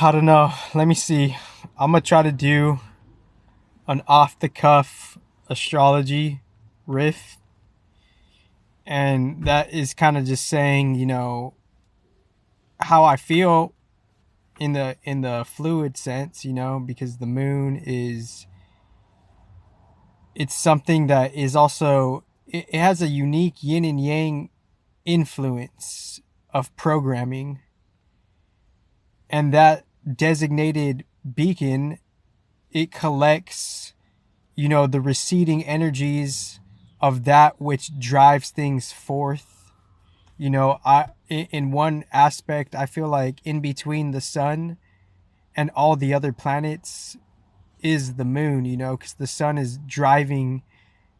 I don't know. Let me see. I'm gonna try to do an off-the-cuff astrology riff, and that is kind of just saying, how I feel in the fluid sense, because the moon is it's something that is also it has a unique yin and yang influence of programming, and that designated beacon, it collects the receding energies of that which drives things forth. In one aspect, I feel like in between the sun and all the other planets is the moon, because the sun is driving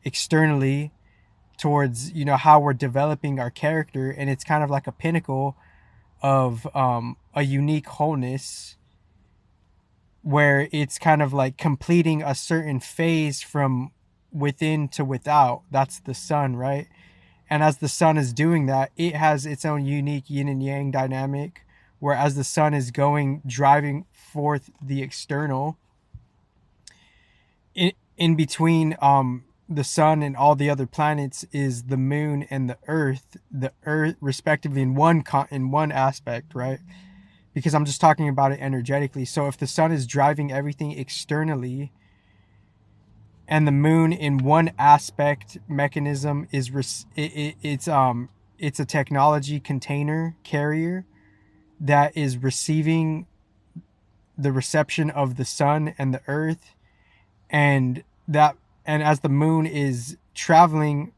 externally towards, how we're developing our character. And it's kind of like a pinnacle of a unique wholeness where it's kind of like completing a certain phase from within to without. That's the sun, right? And as the sun is doing that, it has its own unique yin and yang dynamic, where as the sun is driving forth the external, in between the sun and all the other planets is the moon and the earth respectively in one aspect, right? Because I'm just talking about it energetically. So if the sun is driving everything externally, and the moon in one aspect mechanism is it's a technology container carrier that is receiving the reception of the sun and the earth, and as the moon is traveling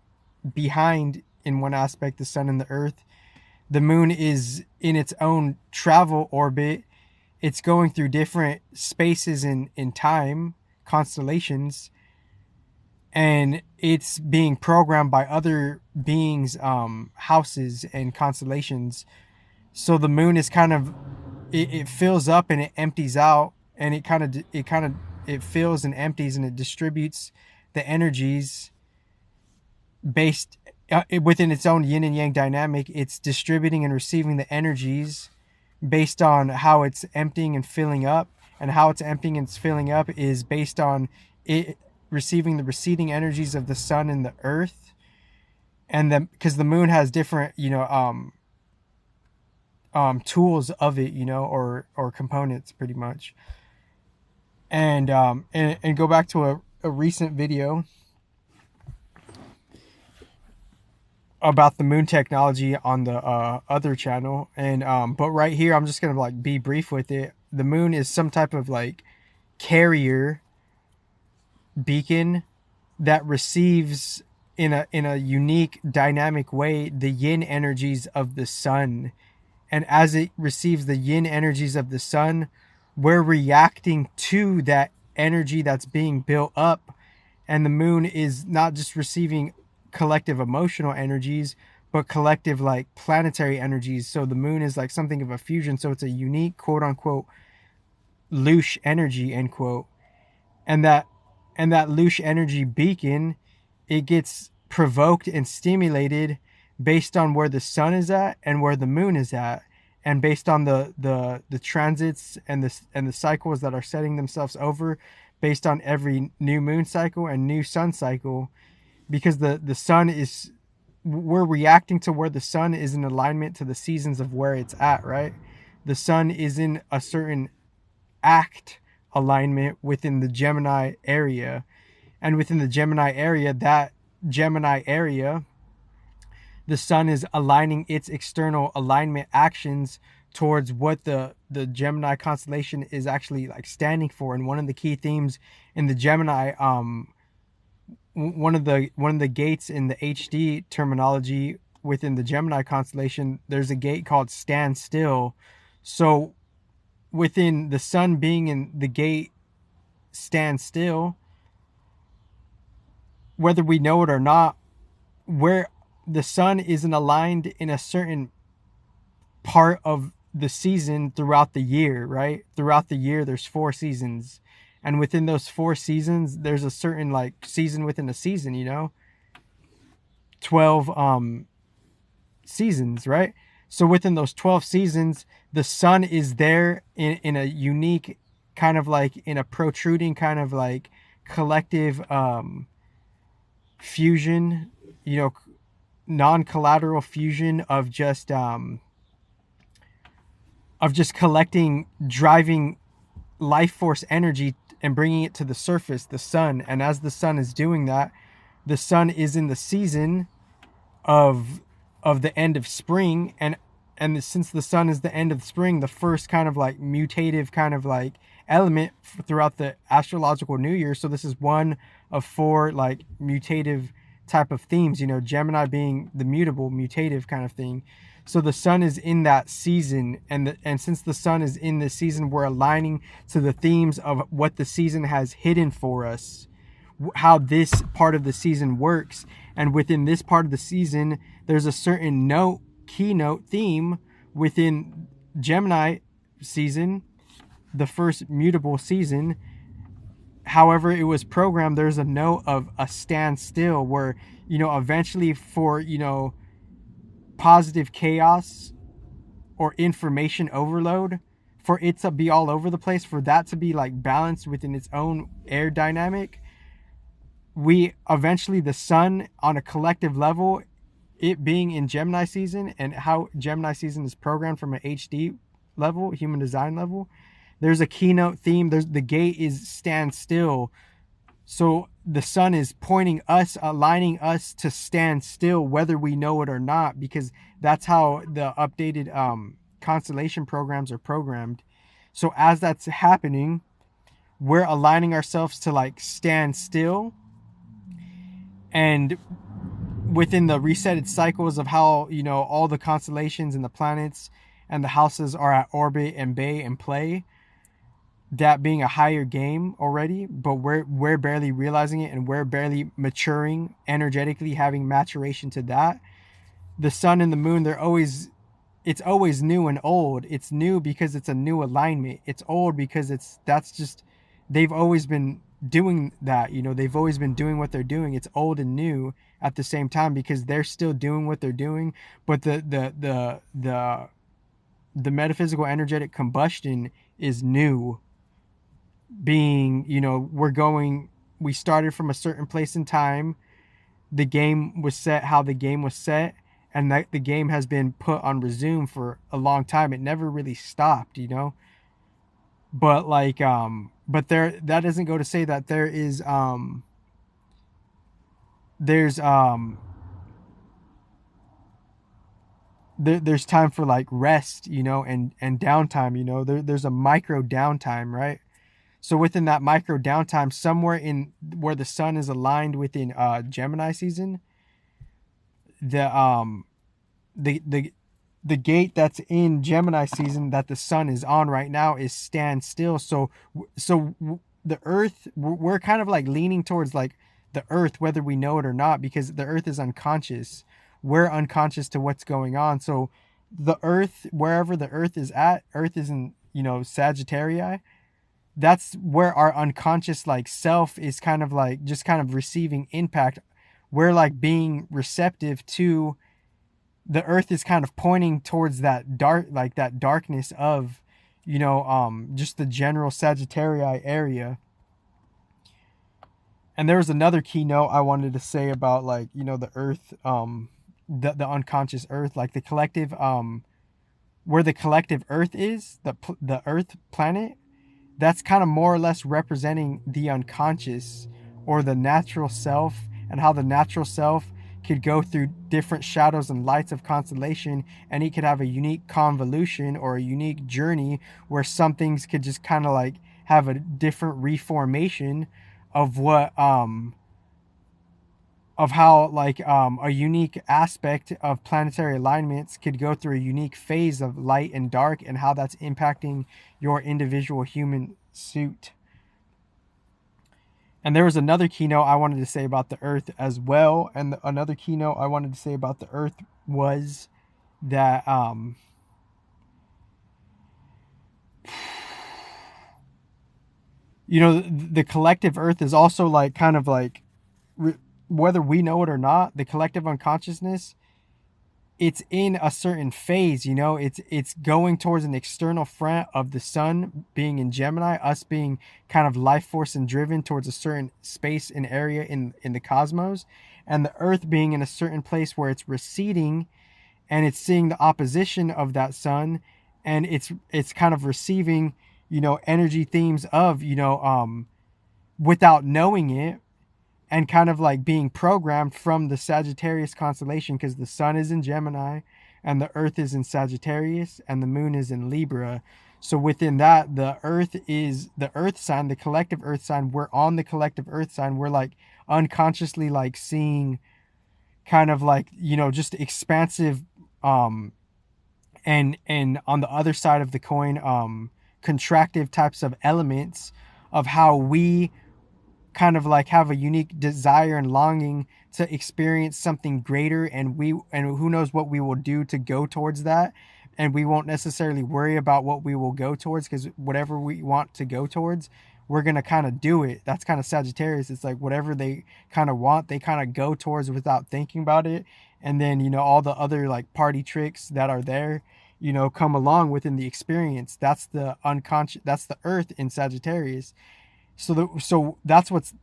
behind in one aspect the sun and the earth, the moon is in its own travel orbit. It's going through different spaces in time, constellations, and it's being programmed by other beings, houses and constellations. So the moon is kind of it fills up and it empties out, and it fills and empties, and it distributes the energies based within its own yin and yang dynamic. It's distributing and receiving the energies based on how it's emptying and filling up, and how it's emptying and filling up is based on it receiving the receding energies of the sun and the earth. And then because the moon has different tools of it, or components pretty much. And go back to a recent video about the moon technology on the other channel. And but right here I'm just gonna like be brief with it. The moon is some type of like carrier beacon that receives in a unique dynamic way the yin energies of the sun. And as it receives the yin energies of the sun, we're reacting to that energy that's being built up. And the moon is not just receiving collective emotional energies, but collective like planetary energies. So the moon is like something of a fusion. So it's a unique quote unquote louche energy, end quote. And that louche energy beacon, it gets provoked and stimulated based on where the sun is at and where the moon is at, and based on the transits and the cycles that are setting themselves over based on every new moon cycle and new sun cycle. Because the sun is, we're reacting to where the sun is in alignment to the seasons of where it's at, right? The sun is in a certain act alignment within the Gemini area, and within the Gemini area, the sun is aligning its external alignment actions towards what the Gemini constellation is actually like standing for. And one of the key themes in the Gemini, one of the gates in the HD terminology within the Gemini constellation, there's a gate called stand still. So within the sun being in the gate stand still, whether we know it or not, where the sun isn't aligned in a certain part of the season throughout the year, right? Throughout the year, there's 4 seasons. And within those 4 seasons, there's a certain like season within a season, 12 seasons, right? So within those 12 seasons, the sun is there in a unique kind of like in a protruding kind of like collective fusion, you know, non-collateral fusion of just collecting driving life force energy and bringing it to the surface, the sun. And as the sun is doing that, the sun is in the season of the end of spring, and since the sun is the end of spring, the first kind of like mutative kind of like element throughout the astrological new year. So this is one of four like mutative type of themes, you know, Gemini being the mutable mutative kind of thing. So the sun is in that season, and since the sun is in this season, we're aligning to the themes of what the season has hidden for us, how this part of the season works. And within this part of the season, there's a certain keynote theme within Gemini season, the first mutable season. However it was programmed, there's a note of a standstill where, you know, eventually for, you know, positive chaos or information overload, for it to be all over the place, for that to be like balanced within its own air dynamic, we eventually, the sun on a collective level, it being in Gemini season and how Gemini season is programmed from an HD level, human design level, there's a keynote theme. There's the gate is stand still. So the sun is pointing us, aligning us to stand still, whether we know it or not, because that's how the updated constellation programs are programmed. So as that's happening, we're aligning ourselves to like stand still, and within the resetted cycles of how, you know, all the constellations and the planets and the houses are at orbit and bay and play, that being a higher game already, but we're barely realizing it, and we're barely maturing energetically, having maturation to that. The sun and the moon, it's always new and old. It's new because it's a new alignment. It's old because that's just, they've always been doing that, you know, they've always been doing what they're doing. It's old and new at the same time because they're still doing what they're doing, but the metaphysical energetic combustion is new, being, you know, we started from a certain place in time. The game was set how the game was set, and that the game has been put on resume for a long time. It never really stopped, you know. But like but there, that doesn't go to say that there's there's time for like rest, you know, and downtime, you know. There's a micro downtime, right? So within that micro downtime, somewhere in where the sun is aligned within Gemini season, the um the the the gate that's in Gemini season that the sun is on right now is stand still. So the earth, we're kind of like leaning towards like the earth, whether we know it or not, because the earth is unconscious. We're unconscious to what's going on. So the earth, wherever the earth is at, earth is in, you know, Sagittarii. That's where our unconscious like self is kind of like just kind of receiving impact. We're like being receptive to, the earth is kind of pointing towards that dark, like that darkness of, you know, just the general Sagittarii area. And there was another keynote I wanted to say about, like, you know, the earth, the unconscious earth, like the collective, where the collective earth is, the earth planet, that's kind of more or less representing the unconscious or the natural self, and how the natural self could go through different shadows and lights of constellation, and it could have a unique convolution or a unique journey where some things could just kind of like have a different reformation of what of how like a unique aspect of planetary alignments could go through a unique phase of light and dark, and how that's impacting your individual human suit. And there was another keynote I wanted to say about the earth as well. And another keynote I wanted to say about the earth was that you know, the collective earth is also like kind of like, whether we know it or not, the collective unconsciousness it's in a certain phase, you know. It's going towards an external front of the sun being in Gemini, us being kind of life force and driven towards a certain space and area in the cosmos, and the earth being in a certain place where it's receding, and it's seeing the opposition of that sun, and it's kind of receiving, you know, energy themes of, you know, without knowing it, and kind of like being programmed from the Sagittarius constellation, because the sun is in Gemini and the earth is in Sagittarius and the moon is in Libra. So within that, the earth is the earth sign, the collective earth sign. We're on the collective earth sign. We're like unconsciously like seeing kind of like, you know, just expansive, and on the other side of the coin, contractive types of elements of how we kind of like have a unique desire and longing to experience something greater, and who knows what we will do to go towards that, and we won't necessarily worry about what we will go towards, because whatever we want to go towards, we're going to kind of do it. That's kind of Sagittarius. It's like whatever they kind of want, they kind of go towards without thinking about it. And then, you know, all the other like party tricks that are there, you know, come along within the experience. That's the unconscious, that's the earth in Sagittarius. So that's what's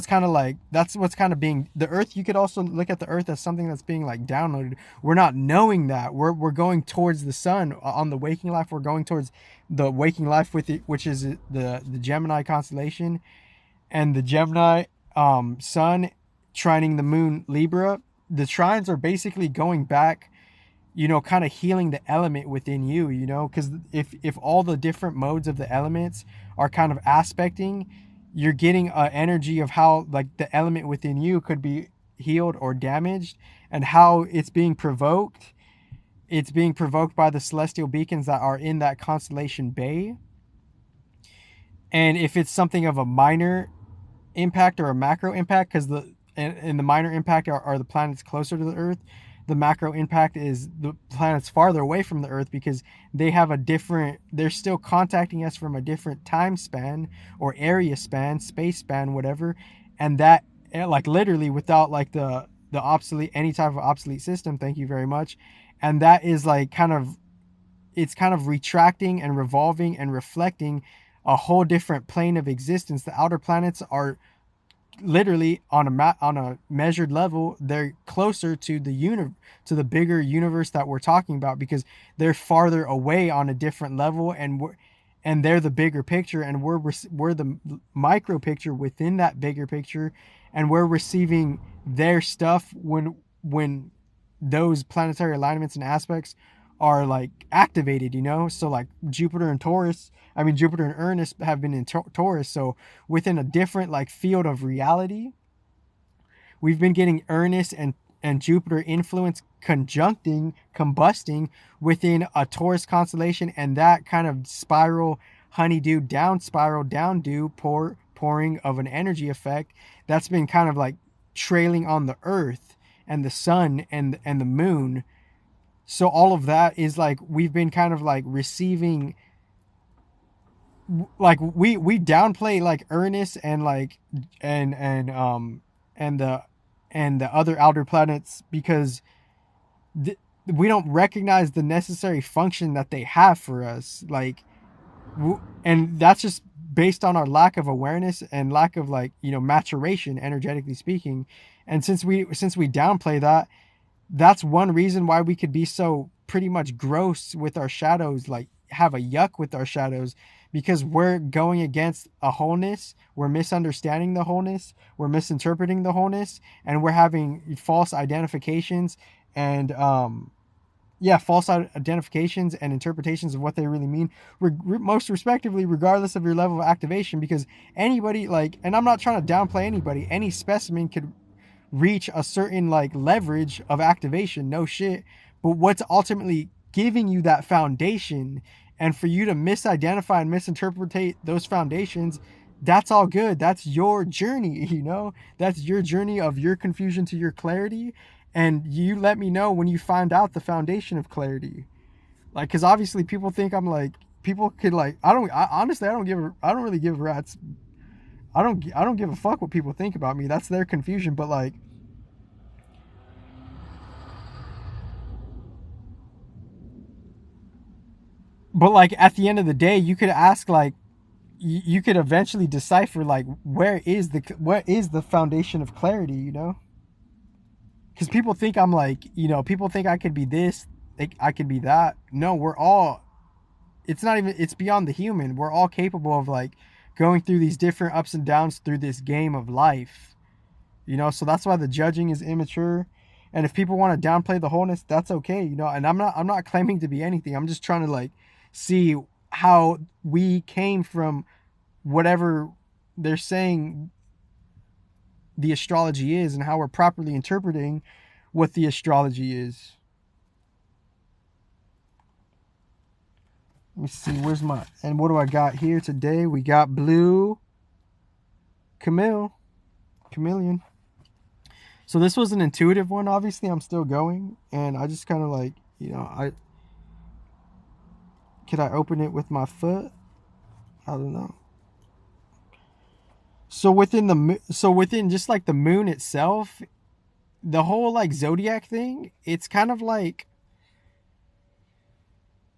kind of like, that's what's kind of being the earth. You could also look at the earth as something that's being like downloaded. We're not knowing that we're going towards the sun on the waking life. We're going towards the waking life with it, which is the Gemini constellation, and the Gemini sun trining the moon Libra. The trines are basically going back, you know, kind of healing the element within you, you know, because if all the different modes of the elements are kind of aspecting, you're getting an energy of how like the element within you could be healed or damaged, and how it's being provoked. It's being provoked by the celestial beacons that are in that constellation bay. And if it's something of a minor impact or a macro impact, because and the minor impact are the planets closer to the earth, the macro impact is the planets farther away from the earth, because they have a different, they're still contacting us from a different time span or area span, space span, whatever. And that, like literally without like the obsolete, any type of obsolete system, thank you very much. And that is like kind of, it's kind of retracting and revolving and reflecting a whole different plane of existence. The outer planets are literally on a measured level, they're closer to to the bigger universe that we're talking about, because they're farther away on a different level, and they're the bigger picture, and we're the micro picture within that bigger picture, and we're receiving their stuff when those planetary alignments and aspects are like activated, you know. So like Jupiter and Jupiter and Uranus have been in Taurus, so within a different like field of reality, we've been getting Uranus and Jupiter influence combusting within a Taurus constellation, and that kind of spiral honeydew down spiral down dew pouring of an energy effect that's been kind of like trailing on the earth and the sun and the moon. So all of that is like we've been kind of like receiving, like we downplay like Uranus and like and the other outer planets, because we don't recognize the necessary function that they have for us, like, and that's just based on our lack of awareness and lack of like, you know, maturation energetically speaking. And since we downplay that, that's one reason why we could be so pretty much gross with our shadows, like have a yuck with our shadows, because we're going against a wholeness, we're misunderstanding the wholeness, we're misinterpreting the wholeness, and we're having false identifications and false identifications and interpretations of what they really mean, most respectively, regardless of your level of activation. Because anybody, like, and I'm not trying to downplay anybody, any specimen could reach a certain like leverage of activation, no shit. But what's ultimately giving you that foundation, and for you to misidentify and misinterpret those foundations, that's all good. That's your journey, you know. That's your journey of your confusion to your clarity. And you let me know when you find out the foundation of clarity. Like, because obviously people think I'm like, people could like, honestly, I don't really give rats. I don't give a fuck what people think about me. That's their confusion. But like, But like at the end of the day, you could ask like you could eventually decipher like what is the foundation of clarity, you know? Because people think I'm like, you know, people think I could be this, I could be that. No, we're all, it's not even, it's beyond the human. We're all capable of like going through these different ups and downs through this game of life, you know? So that's why the judging is immature. And if people want to downplay the wholeness, that's okay, you know? And I'm not claiming to be anything. I'm just trying to like see how we came from whatever they're saying the astrology is and how we're properly interpreting what the astrology is. Let me see, where's my, and what do I got here today? We got blue chameleon. So this was an intuitive one. Obviously, I'm still going, and I just kind of like, you know, could I open it with my foot? I don't know. So within just like the moon itself, the whole like zodiac thing, it's kind of like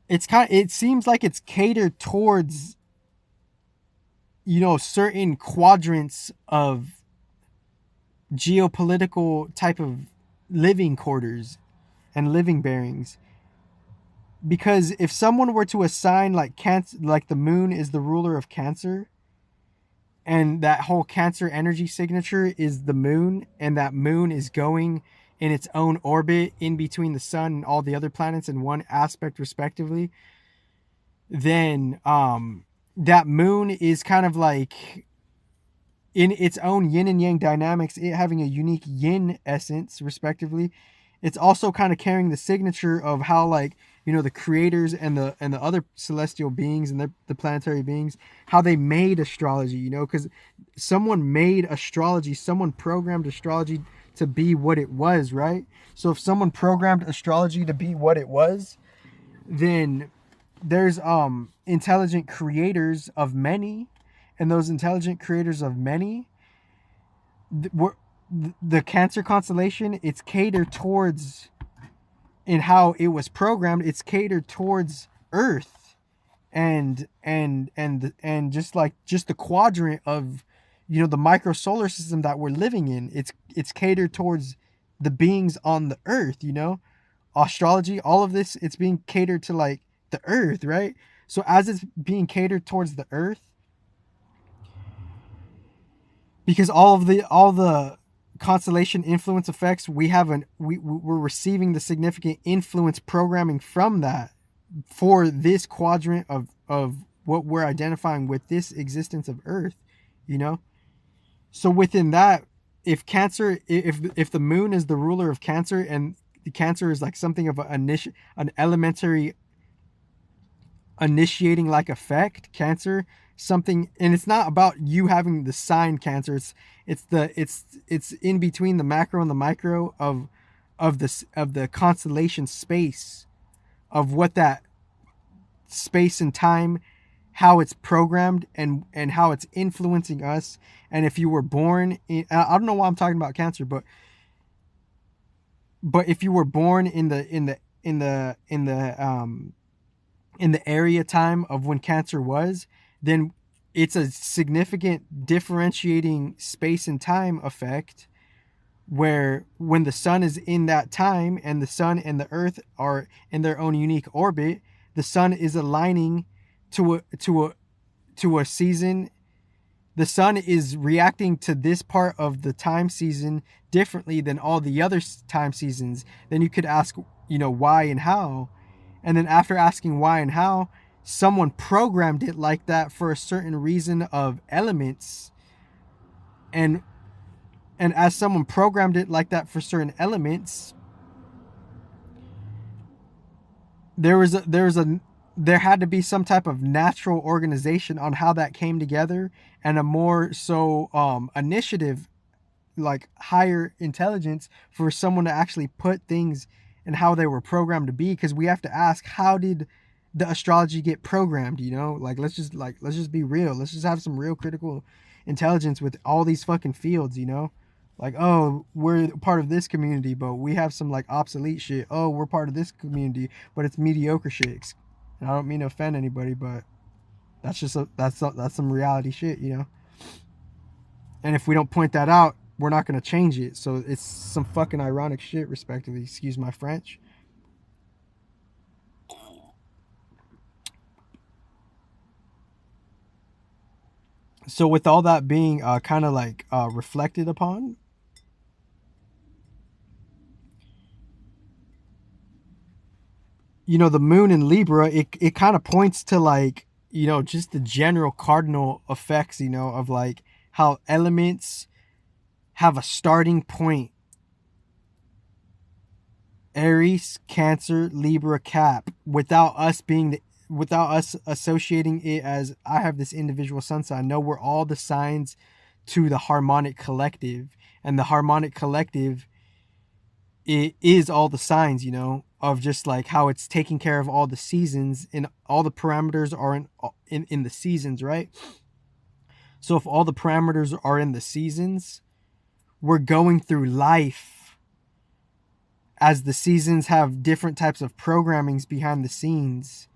it seems like it's catered towards, you know, certain quadrants of geopolitical type of living quarters and living bearings. Because if someone were to assign like Cancer, like the moon is the ruler of Cancer, and that whole Cancer energy signature is the moon, and that moon is going in its own orbit in between the sun and all the other planets in one aspect respectively, then that moon is kind of like in its own yin and yang dynamics, it having a unique yin essence respectively. It's also kind of carrying the signature of how, like, you know, the creators and the other celestial beings and the planetary beings, how they made astrology, you know, because someone made astrology, someone programmed astrology to be what it was, right? So if someone programmed astrology to be what it was, then there's intelligent creators of many, and those intelligent creators of many were the Cancer constellation. It's catered towards, in how it was programmed, it's catered towards Earth and just the quadrant of, you know, the micro solar system that we're living in. It's catered towards the beings on the Earth, you know. Astrology, all of this, it's being catered to like the Earth, right? So as it's being catered towards the Earth, because all the constellation influence effects, we're receiving the significant influence programming from that for this quadrant of what we're identifying with this existence of Earth, you know. So within that, if Cancer, if the moon is the ruler of Cancer, and the Cancer is like something of an elementary initiating like effect, Cancer, something, and it's not about you having the sign Cancer, it's in between the macro and the micro of the constellation space, of what that space and time, how it's programmed and how it's influencing us. And if you were born in, I don't know why I'm talking about Cancer, but if you were born in the area time of when Cancer was, then it's a significant differentiating space and time effect, where when the sun is in that time and the sun and the Earth are in their own unique orbit, the sun is aligning to a season. The sun is reacting to this part of the time season differently than all the other time seasons. Then you could ask, you know, why and how. And then after asking why and how, someone programmed it like that for a certain reason of elements. And as someone programmed it like that for certain elements, there had to be some type of natural organization on how that came together, and a more so initiative, like higher intelligence, for someone to actually put things and how they were programmed to be. Because we have to ask, how did the astrology get programmed, you know? Like let's just be real, let's just have some real critical intelligence with all these fucking fields, you know. Like, oh, we're part of this community, but we have some like obsolete shit. Oh, we're part of this community, but it's mediocre shit. And I don't mean to offend anybody, but that's some reality shit, you know. And if we don't point that out, we're not going to change it. So it's some fucking ironic shit, respectively. Excuse my French. So with all that being kind of like reflected upon, you know, the moon in Libra, it kind of points to like, you know, just the general cardinal effects, you know, of like how elements have a starting point. Aries, Cancer, Libra, Cap, without us associating it as I have this individual sun sign. No, we're all the signs to the harmonic collective, and the harmonic collective, it is all the signs, you know, of just like how it's taking care of all the seasons, and all the parameters are in the seasons, right? So if all the parameters are in the seasons, we're going through life as the seasons have different types of programmings behind the scenes,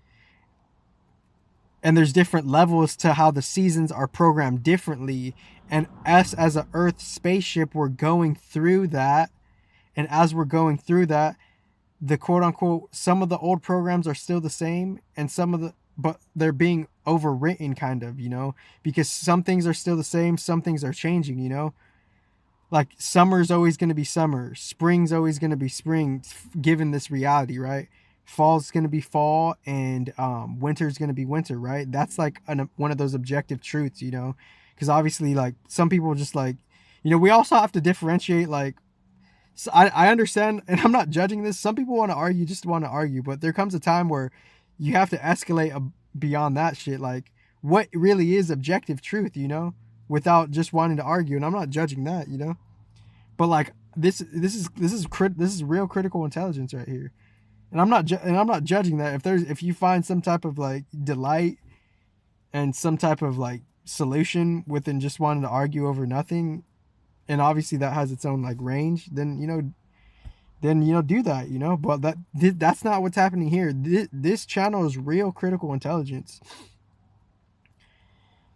and there's different levels to how the seasons are programmed differently, and us as a earth spaceship, we're going through that. And as we're going through that, the quote unquote, some of the old programs are still the same, and some of the, but they're being overwritten, kind of, you know, because some things are still the same, some things are changing, you know. Like summer's always going to be summer, spring's always going to be spring, given this reality, right? Fall's going to be fall, and winter's going to be winter, right? That's like one of those objective truths, you know, because obviously, like, some people just like, you know, we also have to differentiate, like, so I understand, and I'm not judging this. Some people want to argue, just want to argue, but there comes a time where you have to escalate beyond that shit. Like, what really is objective truth, you know, without just wanting to argue. And I'm not judging that, you know, but like this is real critical intelligence right here. And I'm not judging that. If you find some type of like delight and some type of like solution within just wanting to argue over nothing, and obviously that has its own like range, then you know, do that, you know. But that's not what's happening here. This channel is real critical intelligence.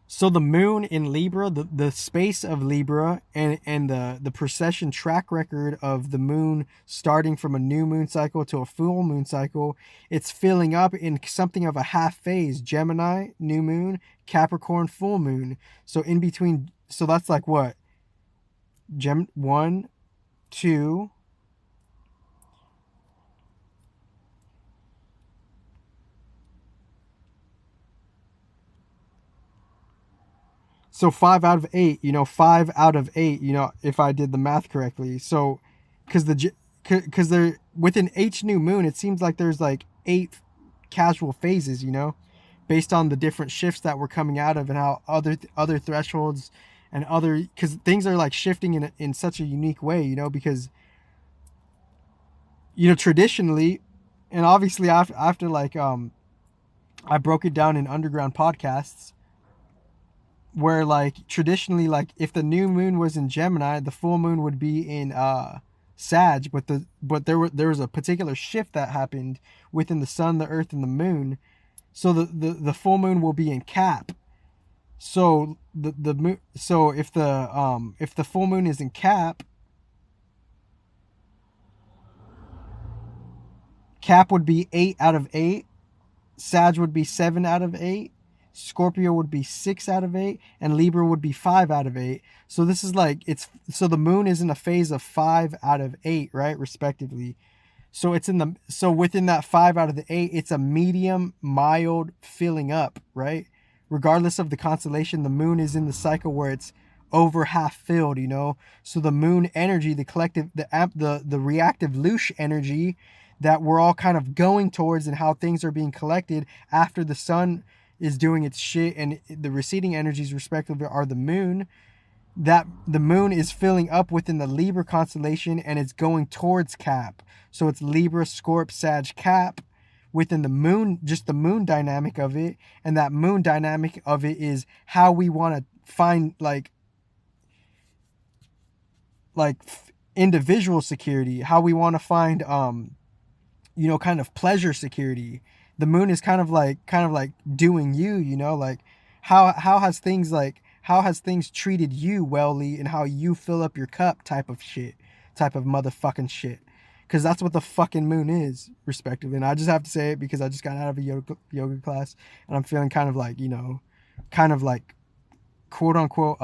So the moon in Libra, the space of Libra, and the precession track record of the moon starting from a new moon cycle to a full moon cycle, it's filling up in something of a half phase: Gemini new moon, Capricorn full moon. So in between, so that's like what, one, two. So 5 out of 8, you know, 5 out of 8, you know, if I did the math correctly. So, because they're within each new moon, it seems like there's like 8 casual phases, you know, based on the different shifts that we're coming out of, and how other thresholds and other, because things are like shifting in such a unique way, you know, because, you know, traditionally, and obviously after like I broke it down in underground podcasts, where like traditionally, like if the new moon was in Gemini, the full moon would be in Sag, but there was a particular shift that happened within the sun, the earth, and the moon. So the full moon will be in Cap. So the moon, so if the full moon is in Cap, Cap would be 8 out of 8, Sag would be 7 out of 8, Scorpio would be 6 out of 8, and Libra would be 5 out of 8. So this is like, it's, so the moon is in a phase of 5 out of 8, right, respectively. So it's in the, so within that 5 out of 8, it's a medium mild filling up, right? Regardless of the constellation, the moon is in the cycle where it's over half filled, you know. So the moon energy, the collective, the reactive louche energy that we're all kind of going towards, and how things are being collected after the sun is doing its shit, and the receding energies respectively are the moon, that the moon is filling up within the Libra constellation, and it's going towards Cap. So it's Libra, Scorp, Sag, Cap within the moon, just the moon dynamic of it. And that moon dynamic of it is how we want to find like individual security, how we want to find you know, kind of pleasure security. the moon is kind of like doing you, you know, like how has things treated you wellly, and how you fill up your cup type of shit, type of motherfucking shit. Because that's what the fucking moon is, respectively. And I just have to say it because I just got out of a yoga class, and I'm feeling kind of like, you know, kind of like quote unquote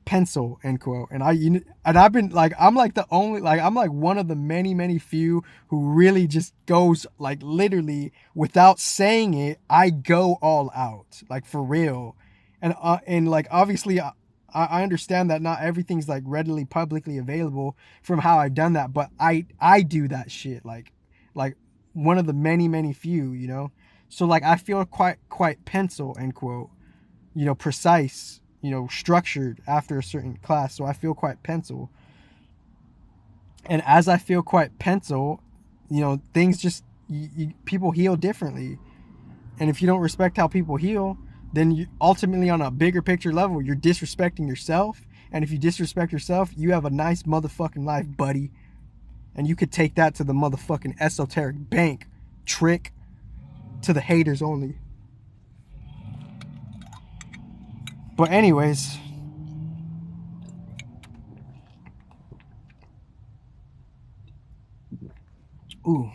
pencil, end quote. And I've been like, I'm like one of the many few who really just goes, like, literally without saying it, I go all out, like, for real. And like, obviously I understand that not everything's like readily publicly available from how I've done that, but I do that shit like one of the many few, you know. So like I feel quite pencil, end quote, you know, precise, you know, structured after a certain class. So I feel quite pencil. And as I feel quite pencil, you know, things just, people heal differently. And if you don't respect how people heal, then you ultimately, on a bigger picture level, you're disrespecting yourself. And if you disrespect yourself, you have a nice motherfucking life, buddy. And you could take that to the motherfucking esoteric bank. Trick. To the haters only. But anyways, ooh.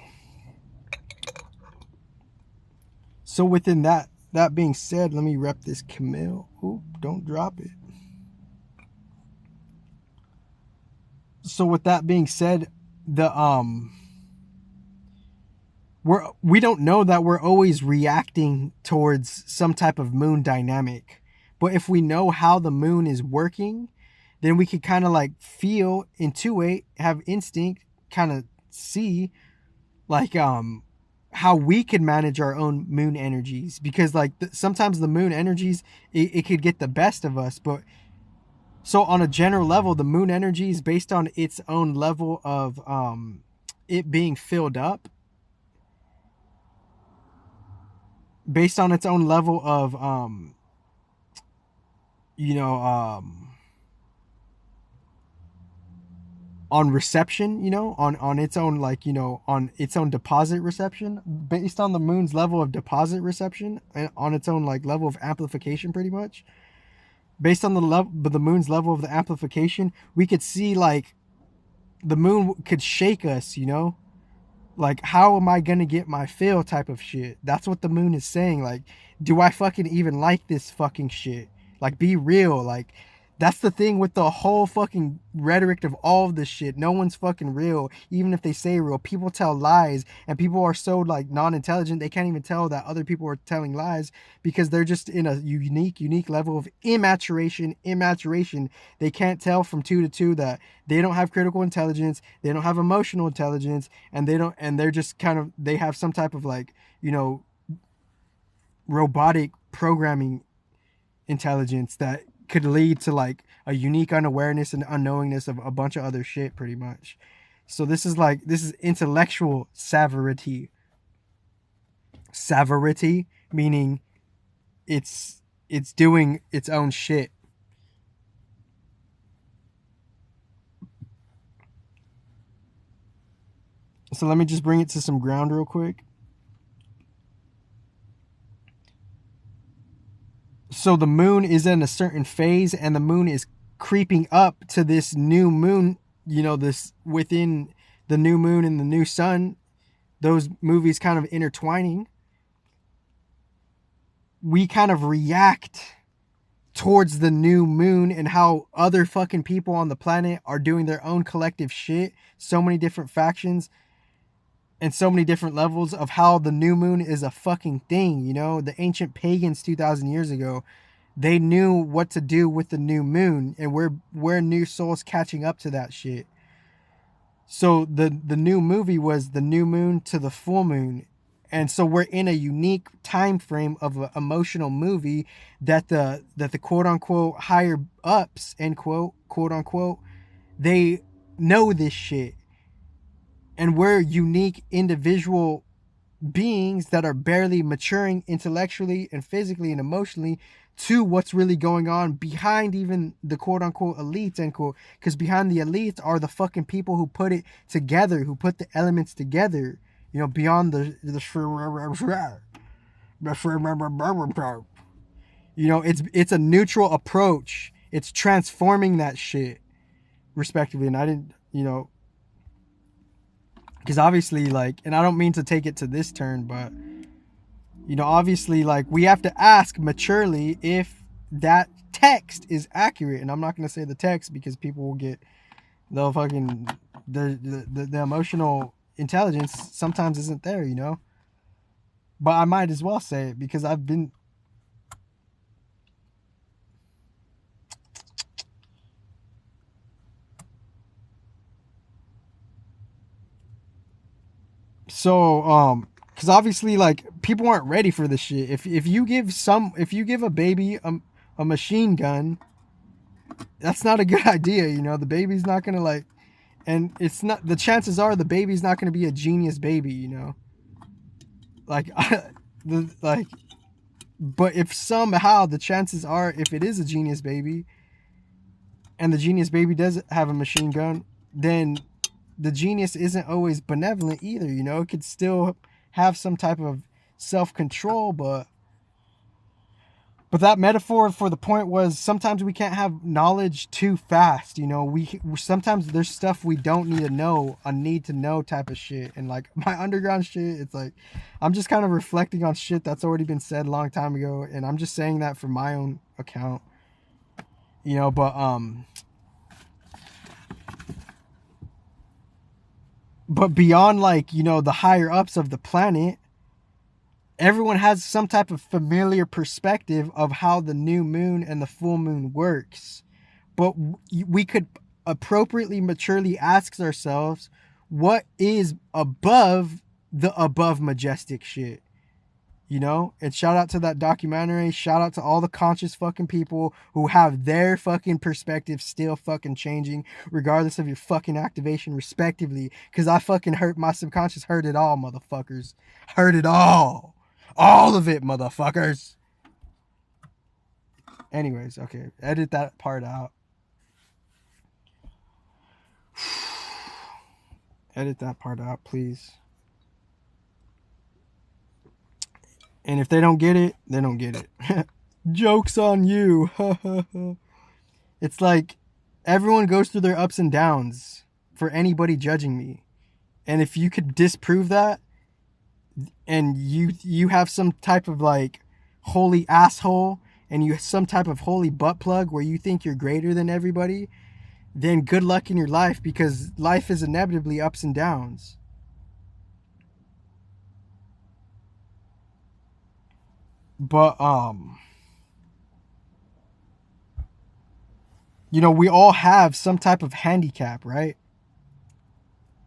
So within that being said, let me rep this Camille. Ooh, don't drop it. So with that being said, we don't know that we're always reacting towards some type of moon dynamic. But if we know how the moon is working, then we could kind of like feel, intuit, have instinct, kind of see like how we could manage our own moon energies. Because like sometimes the moon energies, it could get the best of us. But so on a general level, the moon energy is based on its own level of it being filled up, based on its own level of you know, on reception, you know, on its own, like, you know, on its own deposit reception, based on the moon's level of deposit reception, and on its own like level of amplification, pretty much. Based on the moon's level of the amplification, we could see like the moon could shake us, you know, like, how am I gonna get my fill type of shit. That's what the moon is saying. Like, do I fucking even like this fucking shit? Like, be real. Like, that's the thing with the whole fucking rhetoric of all of this shit. No one's fucking real, even if they say real. People tell lies, and people are so like non-intelligent, they can't even tell that other people are telling lies because they're just in a unique level of immaturation. They can't tell from 2 to 2 that they don't have critical intelligence, they don't have emotional intelligence, and they're just kind of, they have some type of like, you know, robotic programming intelligence that could lead to like a unique unawareness and unknowingness of a bunch of other shit, pretty much. So this is intellectual savarity. Savarity meaning it's doing its own shit. So let me just bring it to some ground real quick. So the moon is in a certain phase, and the moon is creeping up to this new moon, you know, this within the new moon and the new sun, those movies kind of intertwining. We kind of react towards the new moon and how other fucking people on the planet are doing their own collective shit. So many different factions and so many different levels of how the new moon is a fucking thing, you know? The ancient pagans 2,000 years ago, they knew what to do with the new moon, and we're new souls catching up to that shit. So the new movie was the new moon to the full moon. And so we're in a unique time frame of an emotional movie that the quote unquote higher ups, end quote, quote unquote, they know this shit. And we're unique individual beings that are barely maturing intellectually and physically and emotionally to what's really going on behind even the quote unquote elites, end quote. Because behind the elites are the fucking people who put it together, who put the elements together. You know, beyond the you know, it's a neutral approach. It's transforming that shit, respectively. And I didn't, you know, because obviously, like, and I don't mean to take it to this turn, but you know, obviously, like, we have to ask maturely if that text is accurate. And I'm not going to say the text because people will get, they'll fucking, the emotional intelligence sometimes isn't there, you know. But I might as well say it because I've been. So, because obviously, like, people aren't ready for this shit. If you give a baby a machine gun, that's not a good idea. You know, the baby's not gonna like, and it's not. The chances are the baby's not gonna be a genius baby. You know, like, like, but if somehow the chances are, if it is a genius baby, and the genius baby does have a machine gun, then the genius isn't always benevolent either. You know, it could still have some type of self-control, but that metaphor for the point was sometimes we can't have knowledge too fast. You know, we sometimes there's stuff we don't need to know, a need to know type of shit. And like my underground shit, it's like I'm just kind of reflecting on shit that's already been said a long time ago, and I'm just saying that for my own account. You know, but beyond, like, you know, the higher ups of the planet, everyone has some type of familiar perspective of how the new moon and the full moon works. But we could appropriately, maturely ask ourselves, what is above the above majestic shit? You know? And shout out to that documentary. Shout out to all the conscious fucking people who have their fucking perspective still fucking changing, regardless of your fucking activation, respectively. Because I fucking heard, my subconscious heard it all, motherfuckers. Heard it all. All of it, motherfuckers. Anyways, okay. Edit that part out. Edit that part out, please. And if they don't get it, they don't get it. Joke's on you. It's like everyone goes through their ups and downs for anybody judging me. And if you could disprove that, and you have some type of like holy asshole, and you have some type of holy butt plug where you think you're greater than everybody, then good luck in your life, because life is inevitably ups and downs. But you know, we all have some type of handicap, right?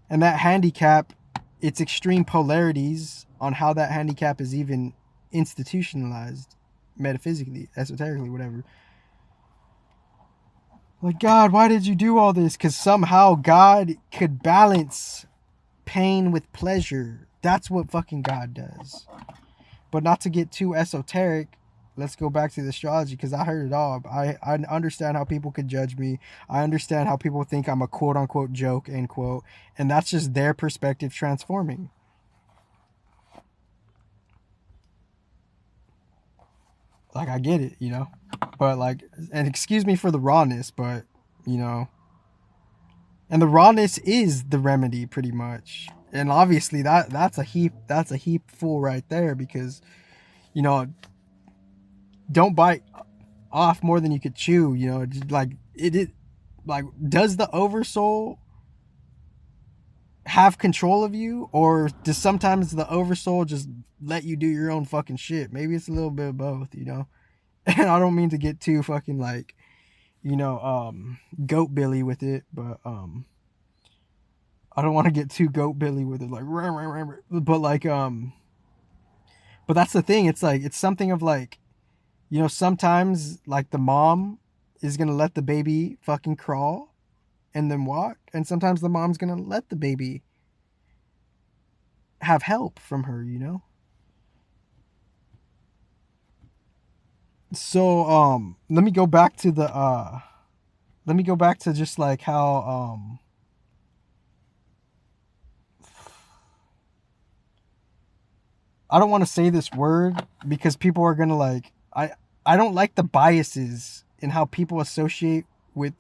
And that handicap, its extreme polarities on how that handicap is even institutionalized, metaphysically, esoterically, whatever. Like, God, why did you do all this? Because somehow God could balance pain with pleasure. That's what fucking God does. But not to get too esoteric, let's go back to the astrology, because I heard it all. I understand how people could judge me. I understand how people think I'm a quote unquote joke, end quote. And that's just their perspective transforming. Like, I get it, you know? But like, and excuse me for the rawness, but you know, and the rawness is the remedy pretty much. And obviously that's a heap full right there, because you know, don't bite off more than you could chew. You know, like it like, does the oversoul have control of you, or does sometimes the oversoul just let you do your own fucking shit? Maybe it's a little bit of both, you know. And I don't mean to get too fucking like, you know, goat billy with it, but I don't want to get too goat billy with it, like, but like, but that's the thing. It's like, it's something of like, you know, sometimes like the mom is gonna let the baby fucking crawl and then walk, and sometimes the mom's gonna let the baby have help from her, you know. So let me go back to the let me go back to just like how I don't want to say this word because people are gonna like I don't like the biases in how people associate with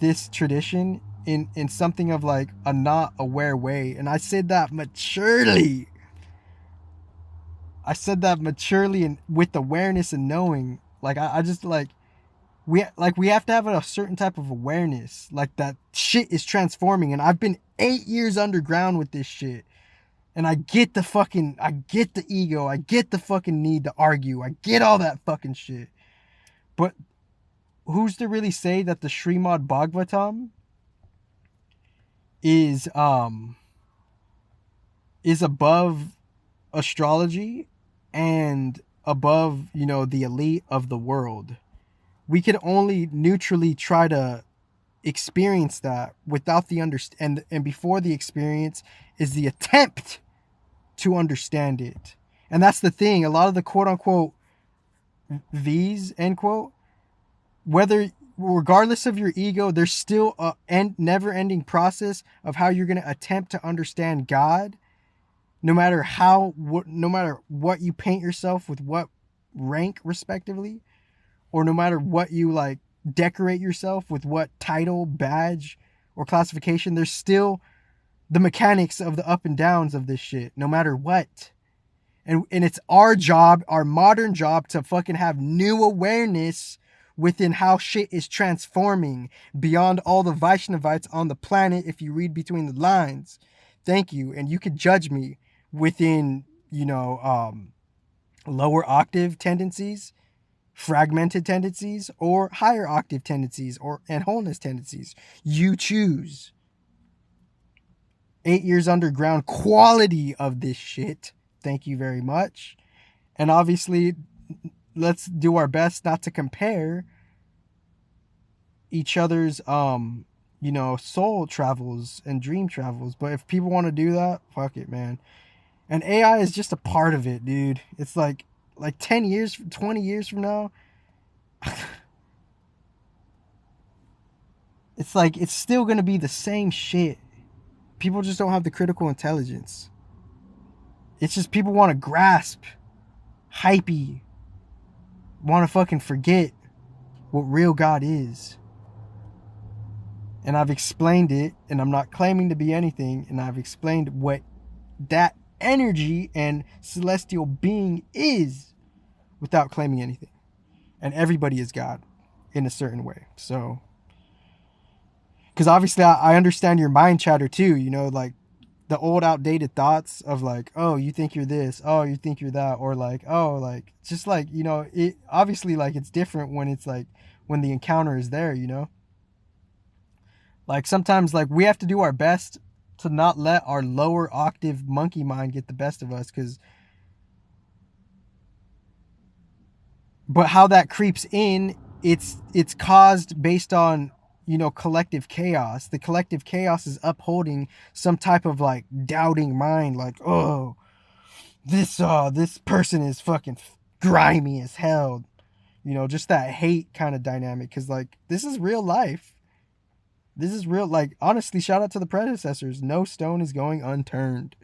this tradition in something of like a not aware way. And I said that maturely. I said that maturely and with awareness and knowing. Like I just like we have to have a certain type of awareness. Like that shit is transforming. And I've been 8 years underground with this shit. And I get the ego. I get the fucking need to argue. I get all that fucking shit. But who's to really say that the Srimad Bhagavatam is above astrology and above, the elite of the world? We can only neutrally try to experience that without the understand, and before the experience is the attempt to understand it. And that's the thing. A lot of the quote unquote V's, end quote, whether regardless of your ego, there's still a never ending process of how you're going to attempt to understand God, no matter what you paint yourself with, what rank respectively, or no matter what you like decorate yourself with, what title, badge, or classification. There's still the mechanics of the up and downs of this shit, no matter what. And it's our job, our modern job, to fucking have new awareness within how shit is transforming beyond all the Vaishnavites on the planet, if you read between the lines. Thank you. And you could judge me within, lower octave tendencies, fragmented tendencies, or higher octave tendencies, and wholeness tendencies. You choose. 8 years underground, quality of this shit. Thank you very much. And obviously, let's do our best not to compare each other's soul travels and dream travels. But if people want to do that, fuck it, man. And AI is just a part of it, dude. It's like 10 years, 20 years from now, it's like it's still going to be the same shit. People just don't have the critical intelligence. It's just people want to grasp, hypey, want to fucking forget what real God is. And I've explained it, and I'm not claiming to be anything, and I've explained what that energy and celestial being is without claiming anything. And everybody is God in a certain way. So, because obviously I understand your mind chatter too, like the old outdated thoughts of like, oh, you think you're this, oh, you think you're that, or like, oh, like, just like, it obviously, like, it's different when it's like when the encounter is there, like sometimes, like, we have to do our best to not let our lower octave monkey mind get the best of us, but how that creeps in, it's caused based on collective chaos. The collective chaos is upholding some type of like doubting mind, like, oh, this person is fucking grimy as hell, just that hate kind of dynamic. Because like, this is real life. This is real. Like, honestly, shout out to the predecessors. No stone is going unturned.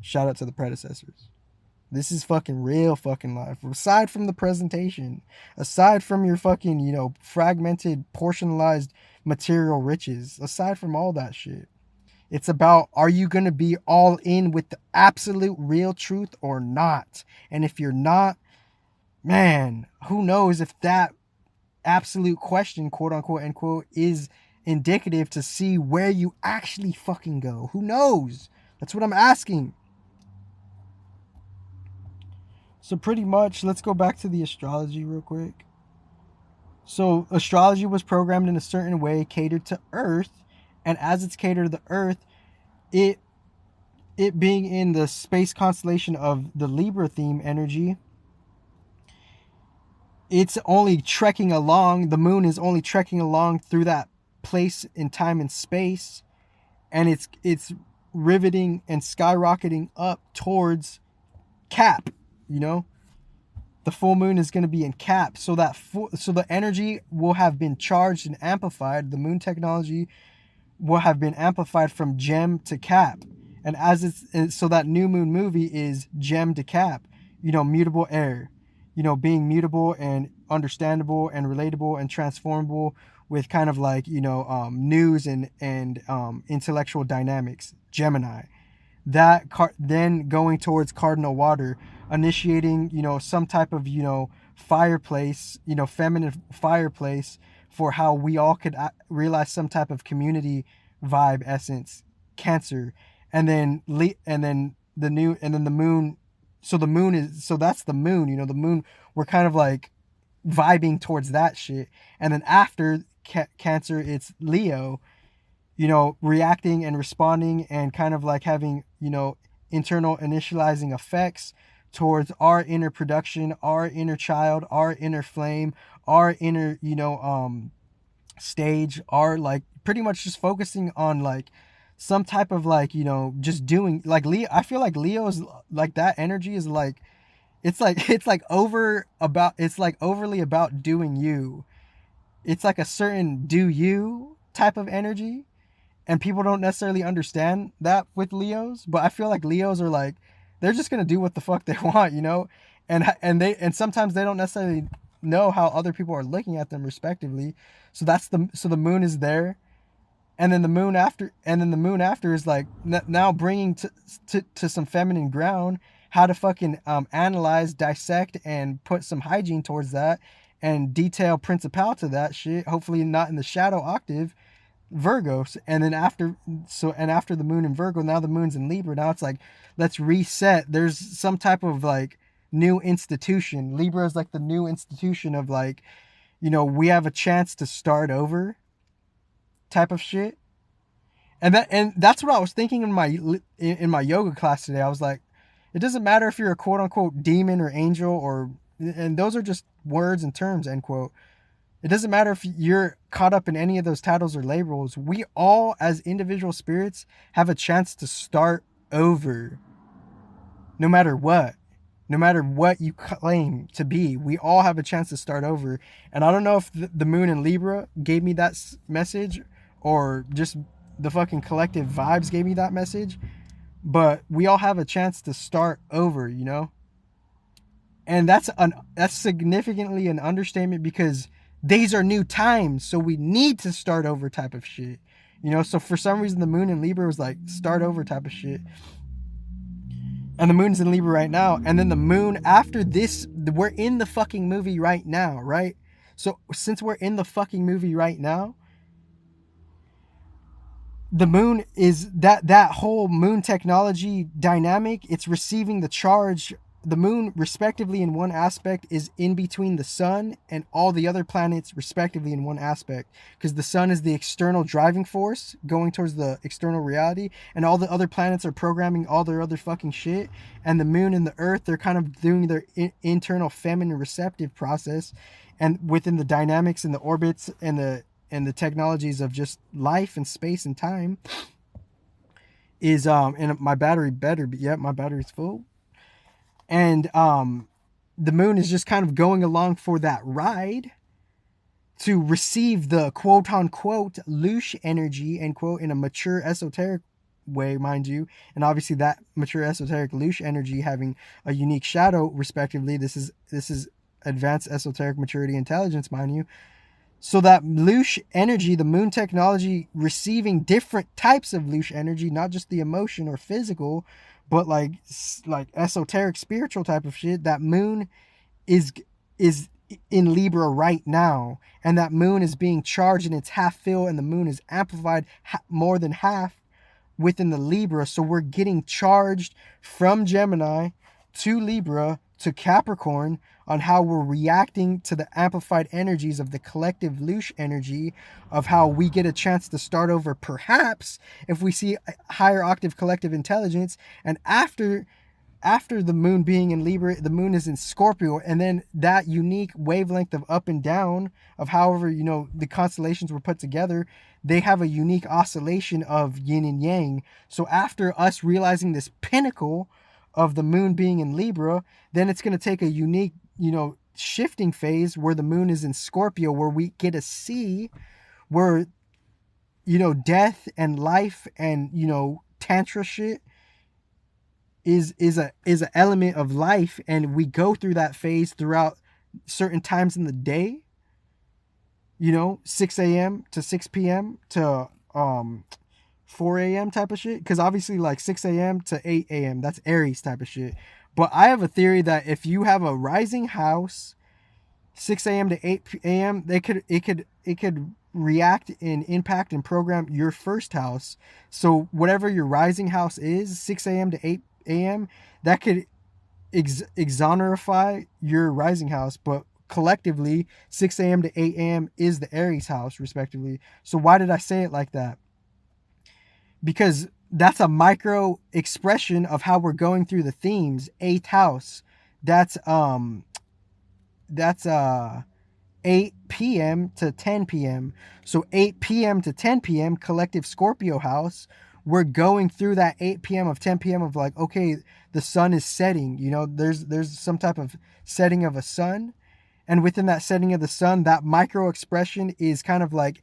Shout out to the predecessors. This is fucking real fucking life. Aside from the presentation, aside from your fucking, fragmented, portionalized material riches, aside from all that shit, it's about, are you going to be all in with the absolute real truth or not? And if you're not, man, who knows if that absolute question, quote unquote, end quote, is indicative to see where you actually fucking go. Who knows? That's what I'm asking. So pretty much, let's go back to the astrology real quick. So astrology was programmed in a certain way, catered to Earth, and as it's catered to the Earth, it being in the space constellation of the Libra theme energy, it's only trekking along. The moon is only trekking along through that place in time and space, and it's riveting and skyrocketing up towards Cap. The full moon is going to be in Cap, so the energy will have been charged and amplified. The moon technology will have been amplified from Gem to Cap, And so that new moon movie is gem de cap, mutable air, being mutable and understandable and relatable and transformable with kind of like, news and intellectual dynamics, Gemini. Then going towards cardinal water, initiating, some type of, fireplace, feminine fireplace for how we all could realize some type of community vibe essence, Cancer. And then the moon. So that's the moon, the moon. We're kind of like vibing towards that shit. And then after Cancer, it's Leo, reacting and responding and kind of like having, internal initializing effects towards our inner production, our inner child, our inner flame, our inner, stage, our like pretty much just focusing on like some type of like, just doing like Leo. I feel like Leo is like that energy is like, it's like overly about doing you. It's like a certain do you type of energy, and people don't necessarily understand that with Leos. But I feel like Leos are like, they're just gonna do what the fuck they want, and sometimes they don't necessarily know how other people are looking at them respectively. So the moon is there, and then the moon after is like now bringing to some feminine ground how to fucking analyze, dissect, and put some hygiene towards that, and detail principal to that shit. Hopefully not in the shadow octave, Virgo. And after the moon in Virgo, now the moon's in Libra. Now it's like, let's reset. There's some type of like new institution. Libra is like the new institution of like, we have a chance to start over type of shit. And that's what I was thinking in my yoga class today. I was like, it doesn't matter if you're a quote unquote demon or angel, and those are just words and terms, end quote. It doesn't matter if you're caught up in any of those titles or labels. We all, as individual spirits, have a chance to start over. No matter what. No matter what you claim to be, we all have a chance to start over. And I don't know if the moon in Libra gave me that message, or just the fucking collective vibes gave me that message. But we all have a chance to start over, And that's significantly an understatement, because these are new times, so we need to start over type of shit. So for some reason the moon in Libra was like start over type of shit. And the moon's in Libra right now. And then the moon after this, we're in the fucking movie right now, right? So since we're in the fucking movie right now, the moon is that whole moon technology dynamic. It's receiving the charge. The moon, respectively, in one aspect, is in between the sun and all the other planets, respectively, in one aspect. Because the sun is the external driving force going towards the external reality, and all the other planets are programming all their other fucking shit. And the moon and the earth, they're kind of doing their internal feminine receptive process. And within the dynamics and the orbits and the technologies of just life and space and time is and my battery's full. And the moon is just kind of going along for that ride to receive the quote unquote louche energy, end quote, in a mature esoteric way, mind you. And obviously that mature esoteric louche energy having a unique shadow respectively. This is advanced esoteric maturity intelligence, mind you. So that louche energy, the moon technology receiving different types of louche energy, not just the emotion or physical, but like esoteric spiritual type of shit. That moon is in Libra right now, and that moon is being charged in its half fill, and the moon is amplified more than half within the Libra. So we're getting charged from Gemini to Libra to Capricorn on how we're reacting to the amplified energies of the collective louche energy, of how we get a chance to start over, perhaps if we see a higher octave collective intelligence. And after the moon being in Libra, the moon is in Scorpio, and then that unique wavelength of up and down of however the constellations were put together, they have a unique oscillation of yin and yang. So after us realizing this pinnacle of the moon being in Libra, then it's going to take a unique shifting phase where the moon is in Scorpio, where we get to see where death and life and tantra shit is an element of life, and we go through that phase throughout certain times in the day, 6 a.m. to 6 p.m. to 4 a.m. type of shit. Because obviously, like 6 a.m. to 8 a.m., that's Aries type of shit. But I have a theory that if you have a rising house, 6 a.m. to 8 a.m., it could react and impact and program your first house. So whatever your rising house is, 6 a.m. to 8 a.m., that could exonerify your rising house, but collectively 6 a.m. to 8 a.m. is the Aries house, respectively. So why did I say it like that? Because that's a micro expression of how we're going through the themes. Eighth house, that's 8 p.m. to 10 p.m. So 8 p.m. to 10 p.m. collective Scorpio house, we're going through that 8 p.m. of 10 p.m. of like, okay, the sun is setting, there's some type of setting of a sun. And within that setting of the sun, that micro expression is kind of like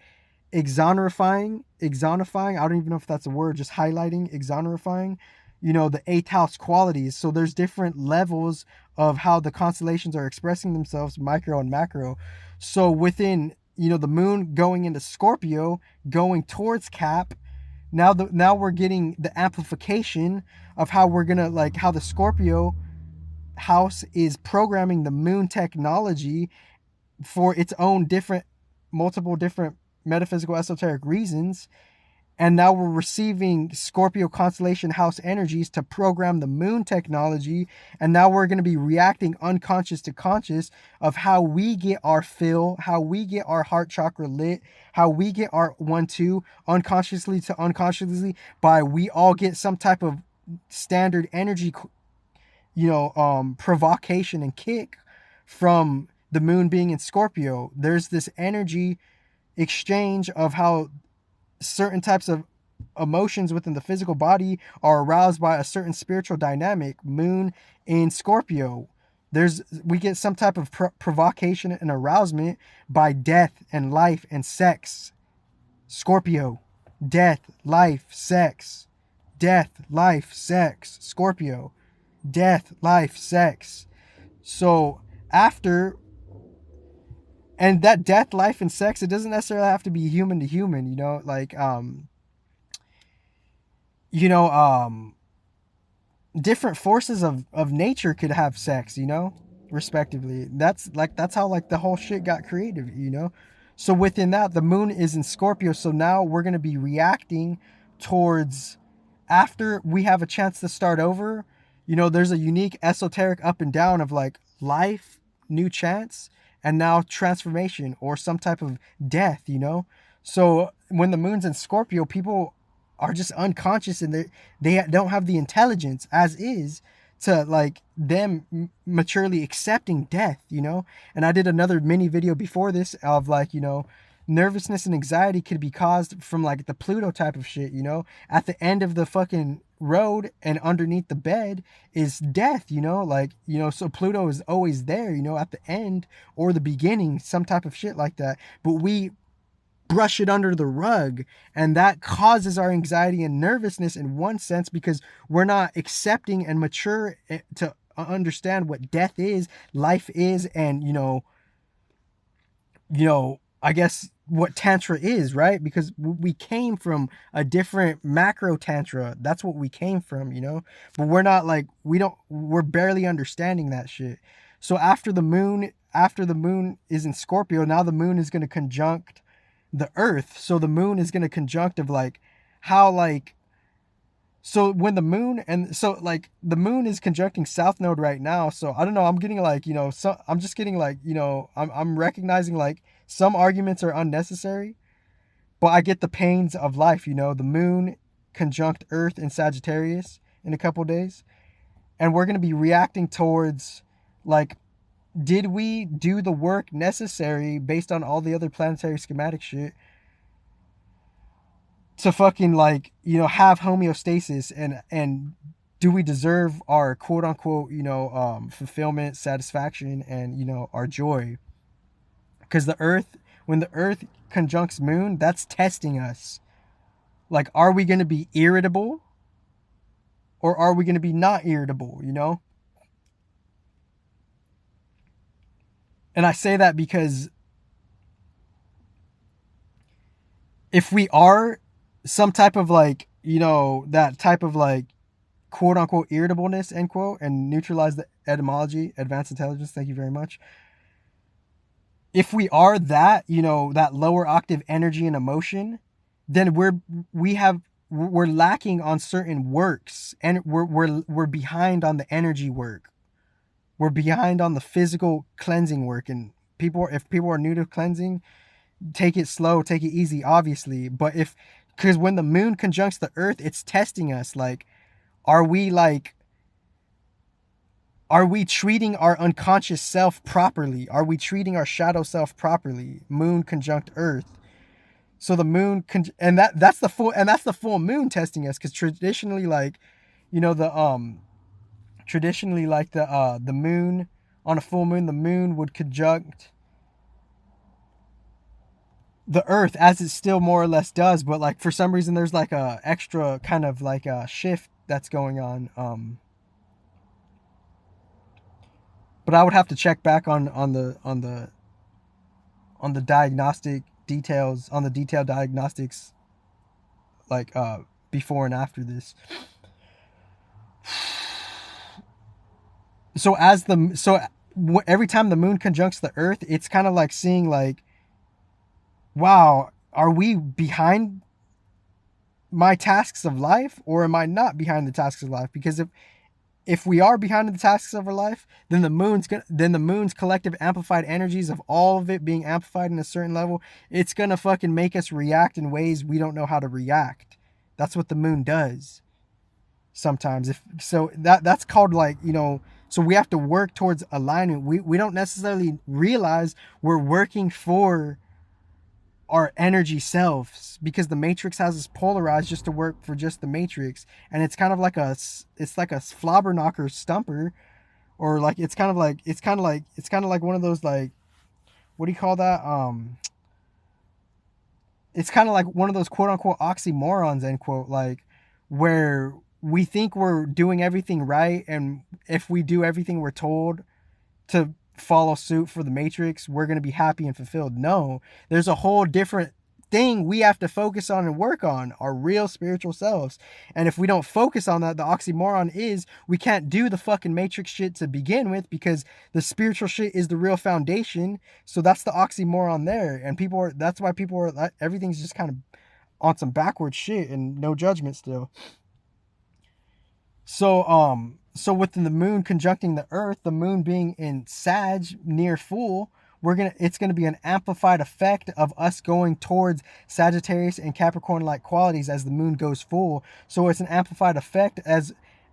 exonerifying. I don't even know if that's a word, just highlighting, exonerifying, the eighth house qualities. So there's different levels of how the constellations are expressing themselves, micro and macro. So within, the moon going into Scorpio, going towards Cap, now we're getting the amplification of how we're gonna, like, how the Scorpio house is programming the moon technology for its own multiple different metaphysical esoteric reasons. And now we're receiving Scorpio constellation house energies to program the moon technology. And now we're going to be reacting unconscious to conscious of how we get our fill, how we get our heart chakra lit, how we get our 1-2 unconsciously to unconsciously, by we all get some type of standard energy, provocation and kick from the moon being in Scorpio. There's this energy exchange of how certain types of emotions within the physical body are aroused by a certain spiritual dynamic. Moon in Scorpio, we get some type of provocation and arousement by death and life and sex. Scorpio, death, life, sex. Death, life, sex. Scorpio, death, life, sex. So after, and that death, life, and sex, it doesn't necessarily have to be human to human, like you know different forces of nature could have sex, respectively. That's how, like, the whole shit got created, so within that, the moon is in Scorpio. So now we're going to be reacting towards, after we have a chance to start over, there's a unique esoteric up and down of like life, new chance, and now transformation or some type of death. So when the moon's in Scorpio, people are just unconscious, and they don't have the intelligence as is to, like, them maturely accepting death. And I did another mini video before this of, like, nervousness and anxiety could be caused from, like, the Pluto type of shit. At the end of the fucking road and underneath the bed is death. So Pluto is always there, at the end or the beginning, some type of shit like that. But we brush it under the rug, and that causes our anxiety and nervousness in one sense, because we're not accepting and mature to understand what death is, life is, and I guess what tantra is, right? Because we came from a different macro tantra. That's what we came from, but we're not, like, we're barely understanding that shit. So after the moon is in Scorpio, now the moon is going to conjunct the earth. So the moon is going to conjunct of, like, how, like, so when the moon, and so, like, the moon is conjuncting south node right now. So I don't know, I'm getting, like, so I'm just getting, like, I'm recognizing, like, some arguments are unnecessary, but I get the pains of life. The moon conjunct earth in Sagittarius in a couple days, and we're going to be reacting towards, like, did we do the work necessary based on all the other planetary schematic shit to fucking, like, have homeostasis, and do we deserve our quote unquote, fulfillment, satisfaction, and, our joy? Because when the earth conjuncts moon, that's testing us. Like, are we going to be irritable? or are we going to be not irritable, you know? And I say that because if we are some type of like, you know, that type of like quote unquote irritableness, end quote, and neutralize the etymology, advanced intelligence, thank you very much. If we are that, you know, that lower octave energy and emotion, then we're lacking on certain works, and we're behind on the energy work. We're behind on the physical cleansing work. And if people are new to cleansing, take it slow, take it easy, obviously. But because when the moon conjuncts the earth, it's testing us. Like, are we like, are we treating our unconscious self properly? Are we treating our shadow self properly? Moon conjunct earth. So the moon and that's the full moon testing us, because traditionally, like, you know, the moon, on a full moon, the moon would conjunct the earth, as it still more or less does, but like for some reason there's like a extra kind of like a shift that's going on. But I would have to check back on the diagnostic details, on the detailed diagnostics, like before and after this. So every time the moon conjuncts the earth, it's kind of like seeing like, wow, are we behind my tasks of life, or am I not behind the tasks of life? Because if we are behind the tasks of our life, then the moon's collective amplified energies of all of it being amplified in a certain level, it's gonna fucking make us react in ways we don't know how to react. That's what the moon does sometimes. If so, that's called, like, you know. So we have to work towards alignment. We don't necessarily realize we're working for our energy selves, because the matrix has us polarized just to work for just the matrix. And it's kind of like it's like a flobber knocker stumper, or like it's kind of like one of those, like, what do you call that, it's kind of like one of those quote unquote oxymorons, end quote, like, where we think we're doing everything right, and if we do everything we're told to follow suit for the matrix, we're going to be happy and fulfilled. No, there's a whole different thing we have to focus on and work on, our real spiritual selves. And if we don't focus on that, the oxymoron is we can't do the fucking matrix shit to begin with, because the spiritual shit is the real foundation. So that's the oxymoron there. And that's why people are, everything's just kind of on some backward shit, and no judgment still. So within the moon conjuncting the earth, the moon being in Sag near full, it's gonna be an amplified effect of us going towards Sagittarius and Capricorn like qualities as the moon goes full. So it's an amplified effect as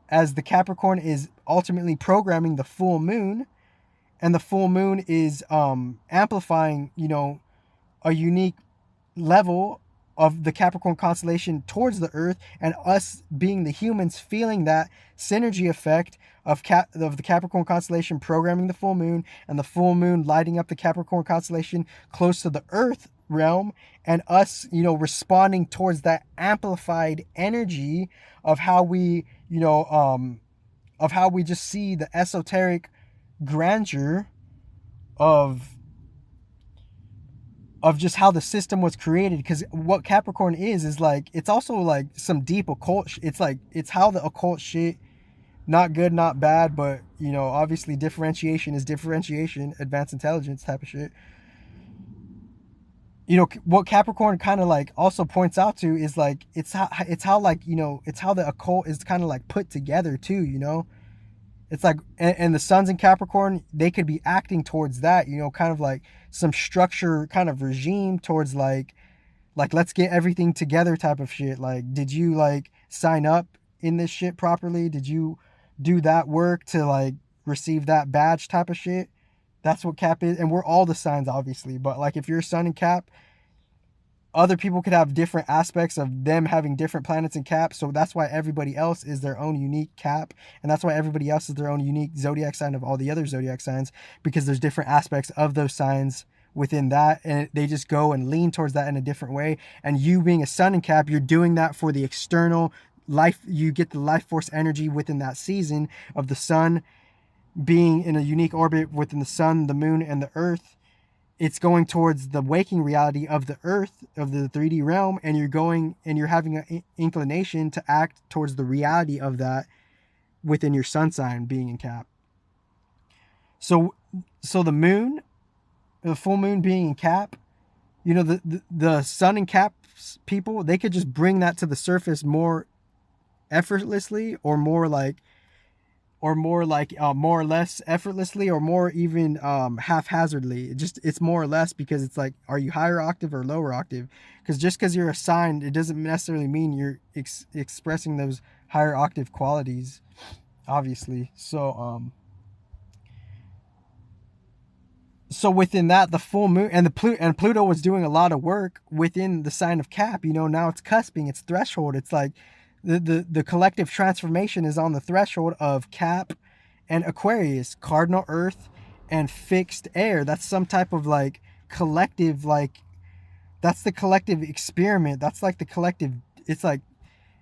the Capricorn is ultimately programming the full moon, and the full moon is amplifying, you know, a unique level of the Capricorn constellation towards the earth, and us being the humans feeling that synergy effect of the Capricorn constellation programming the full moon, and the full moon lighting up the Capricorn constellation close to the earth realm, and us, you know, responding towards that amplified energy of how we, you know, of how we just see the esoteric grandeur of just how the system was created. Because what Capricorn is like, it's also like some deep occult it's like, it's how the occult shit, not good not bad, but, you know, obviously differentiation is differentiation, advanced intelligence type of shit. You know what Capricorn kind of like also points out to is like, it's how like, you know, it's how the occult is kind of like put together too, you know. It's like, and the suns in Capricorn, they could be acting towards that, you know, kind of like some structure kind of regime towards like let's get everything together type of shit. Like, did you like sign up in this shit properly? Did you do that work to like receive that badge type of shit? That's what Cap is. And we're all the signs, obviously, but like if you're sun in Cap, other people could have different aspects of them having different planets in Cap. So that's why everybody else is their own unique Cap. And that's why everybody else is their own unique zodiac sign of all the other zodiac signs, because there's different aspects of those signs within that. And they just go and lean towards that in a different way. And you being a sun in Cap, you're doing that for the external life, you get the life force energy within that season of the sun being in a unique orbit within the sun, the moon, and the earth. It's going towards the waking reality of the earth, of the 3D realm, and you're having an inclination to act towards the reality of that within your sun sign being in Cap. So the moon, the full moon being in Cap, the sun and Cap people, they could just bring that to the surface more effortlessly, or more more or less effortlessly, or more even haphazardly. It's more or less, because it's like, are you higher octave or lower octave? Because just because you're assigned, it doesn't necessarily mean you're expressing those higher octave qualities, obviously. So within that, the full moon and Pluto was doing a lot of work within the sign of Cap. Now it's cusping, it's threshold. It's like the collective transformation is on the threshold of Cap and Aquarius, cardinal Earth and fixed air. That's some type of like collective, like that's the collective experiment. That's like the collective. It's like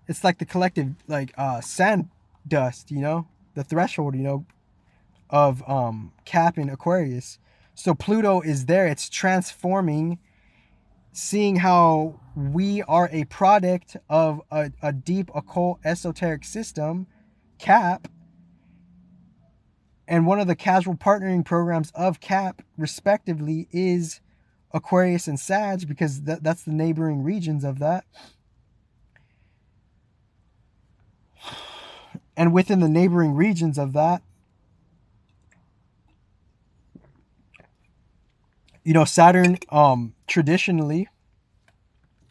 the collective, like sand dust. The threshold. Of Cap and Aquarius. So Pluto is there. It's transforming, seeing how we are a product of a deep occult esoteric system, Cap. And one of the casual partnering programs of Cap, respectively, is Aquarius and Sag, because that's the neighboring regions of that. And within the neighboring regions of that, Saturn, traditionally,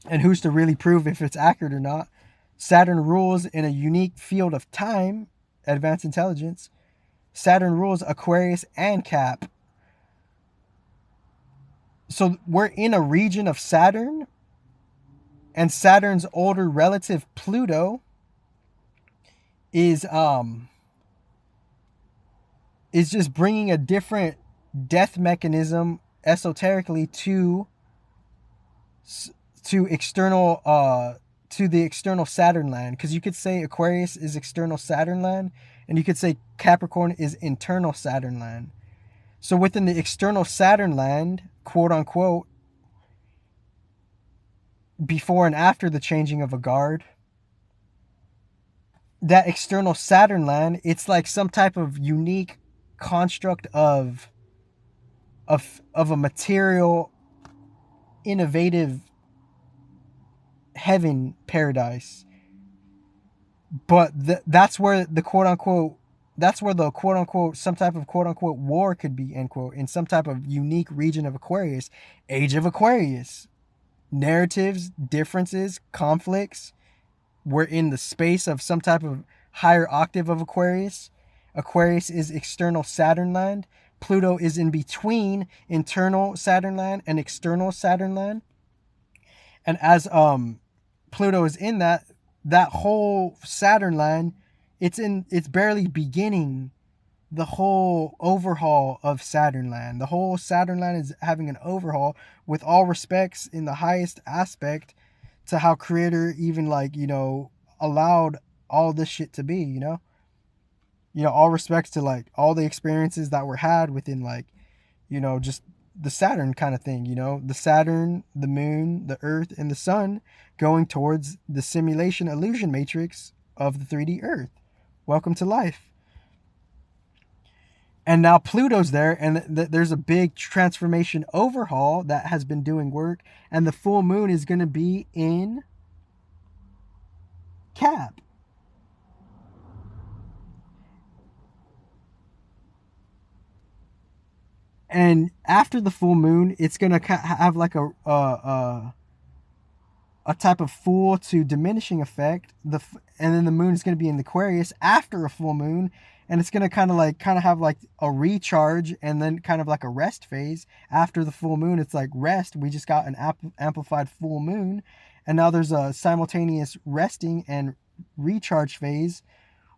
and who's to really prove if it's accurate or not, Saturn rules in a unique field of time, advanced intelligence. Saturn rules Aquarius and Cap. So we're in a region of Saturn, and Saturn's older relative Pluto is just bringing a different death mechanism esoterically to external to the external Saturn land. Because you could say Aquarius is external Saturn land, and you could say Capricorn is internal Saturn land. So within the external Saturn land, quote unquote, before and after the changing of a guard, that external Saturn land, it's like some type of unique construct of a material, innovative heaven paradise. But that's where the quote unquote some type of quote unquote war could be, end quote, in some type of unique region of Aquarius, age of Aquarius. Narratives, differences, conflicts. We're in the space of some type of higher octave of Aquarius. Aquarius is external Saturn land. Pluto is in between internal Saturn land and external Saturn land. And as Pluto is in that whole Saturn line, it's barely beginning the whole overhaul of Saturn land. The whole Saturn line is having an overhaul, with all respects, in the highest aspect, to how Creator even allowed all this shit to be. All respects to like all the experiences that were had within just the Saturn kind of thing. The Saturn, the moon, the earth, and the sun going towards the simulation illusion matrix of the 3D earth. Welcome to life. And now Pluto's there, and there's a big transformation overhaul that has been doing work, and the full moon is going to be in Cap. And after the full moon, it's going to have like a type of full to diminishing effect. And then the moon is going to be in Aquarius after a full moon, and it's going to kind of have like a recharge, and then kind of like a rest phase after the full moon. It's like rest. We just got an amplified full moon, and now there's a simultaneous resting and recharge phase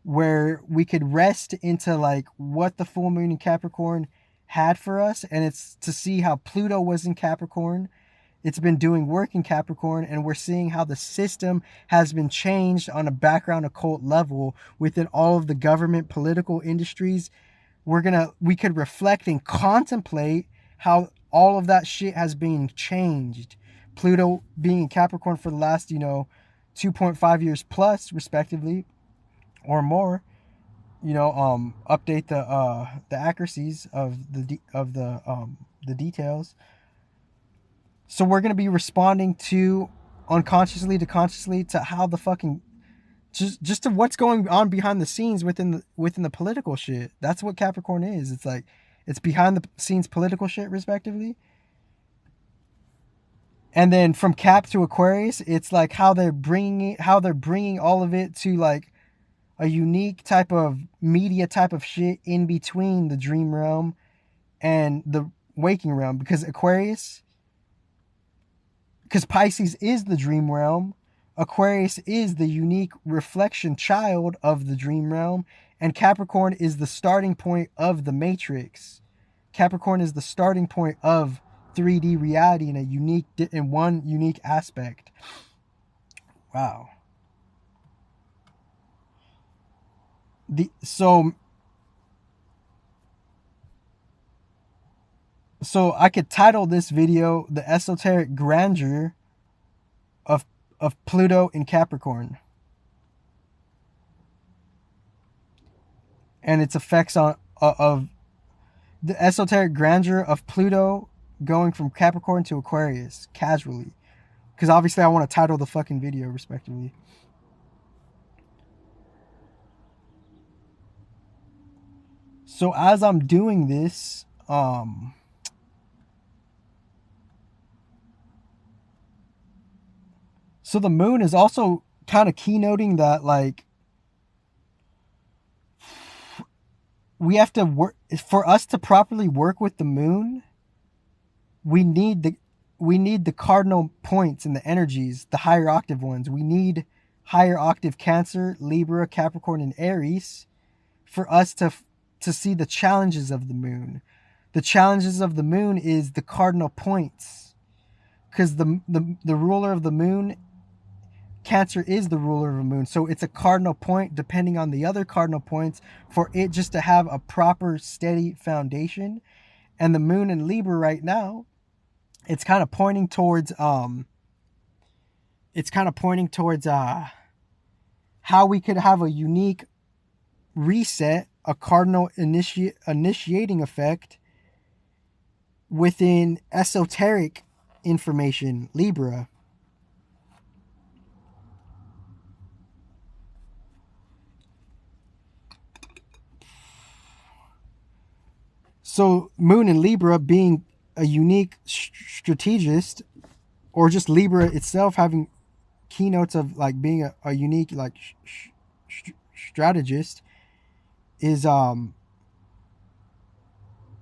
where we could rest into like what the full moon in Capricorn had for us. And it's to see how Pluto was in Capricorn, It's been doing work in Capricorn, and we're seeing how the system has been changed on a background occult level within all of the government, political industries. We could reflect and contemplate how all of that shit has been changed. Pluto being in Capricorn for the last, 2.5 years plus, respectively, or more. Update the accuracies of the details. So we're gonna be responding to unconsciously to consciously to how the fucking just to what's going on behind the scenes within the political shit. That's what Capricorn is. It's like it's behind the scenes political shit, respectively. And then from Cap to Aquarius, it's like how they're bringing all of it to like a unique type of media type of shit in between the dream realm and the waking realm, because Pisces is the dream realm, Aquarius is the unique reflection child of the dream realm, and Capricorn is the starting point of the matrix. Capricorn is the starting point of 3D reality in one unique aspect. Wow. So I could title this video "The Esoteric Grandeur of Pluto in Capricorn and its effects of the esoteric grandeur of Pluto going from Capricorn to Aquarius casually." Because obviously I want to title the fucking video respectively. So as I'm doing this, so the moon is also kind of keynoting that, like, we have to work for us to properly work with the moon. We need the cardinal points and the energies, the higher octave ones. We need higher octave Cancer, Libra, Capricorn, and Aries for us to see the challenges of the moon. The challenges of the moon is the cardinal points, because the ruler of the moon, Cancer, is the ruler of the moon. So it's a cardinal point depending on the other cardinal points for it just to have a proper steady foundation. And the moon in Libra right now, it's kind of pointing towards how we could have a unique reset, a cardinal initiating effect within esoteric information, Libra. So moon in Libra being a unique strategist, or just Libra itself having keynotes of like being a unique like strategist, is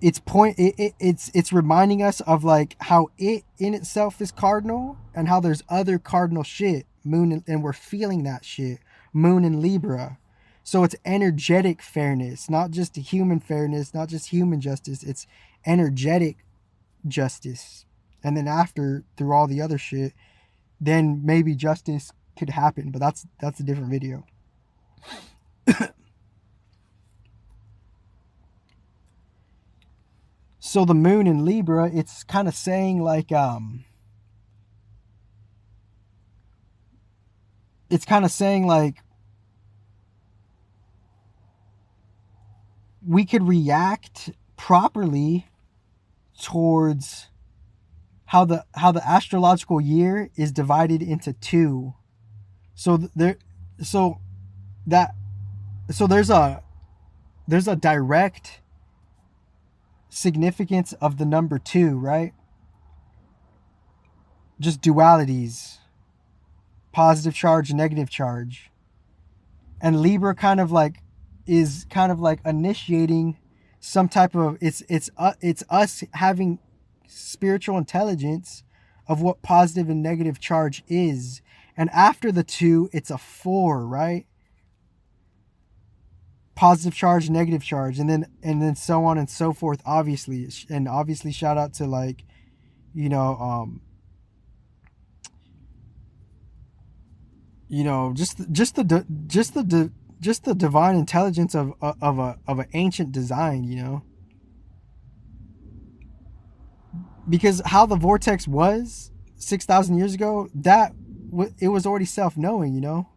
it's reminding us of like how it in itself is cardinal and how there's other cardinal shit, moon, and we're feeling that shit, moon in Libra. So it's energetic fairness, not just human fairness, not just human justice. It's energetic justice. And then after, through all the other shit, then maybe justice could happen. But that's a different video. So the moon in Libra, it's kind of saying like, we could react properly towards how the astrological year is divided into two. So there's a direct significance of the number 2, right? Just dualities, positive charge, negative charge. And Libra is kind of like initiating some type of, it's us having spiritual intelligence of what positive and negative charge is. And after the 2, it's a 4, right? Positive charge, negative charge, and then so on and so forth, obviously. And obviously shout out to, like, you know, just the divine intelligence of an ancient design, you know. Because how the vortex was 6,000 years ago, it was already self-knowing, you know.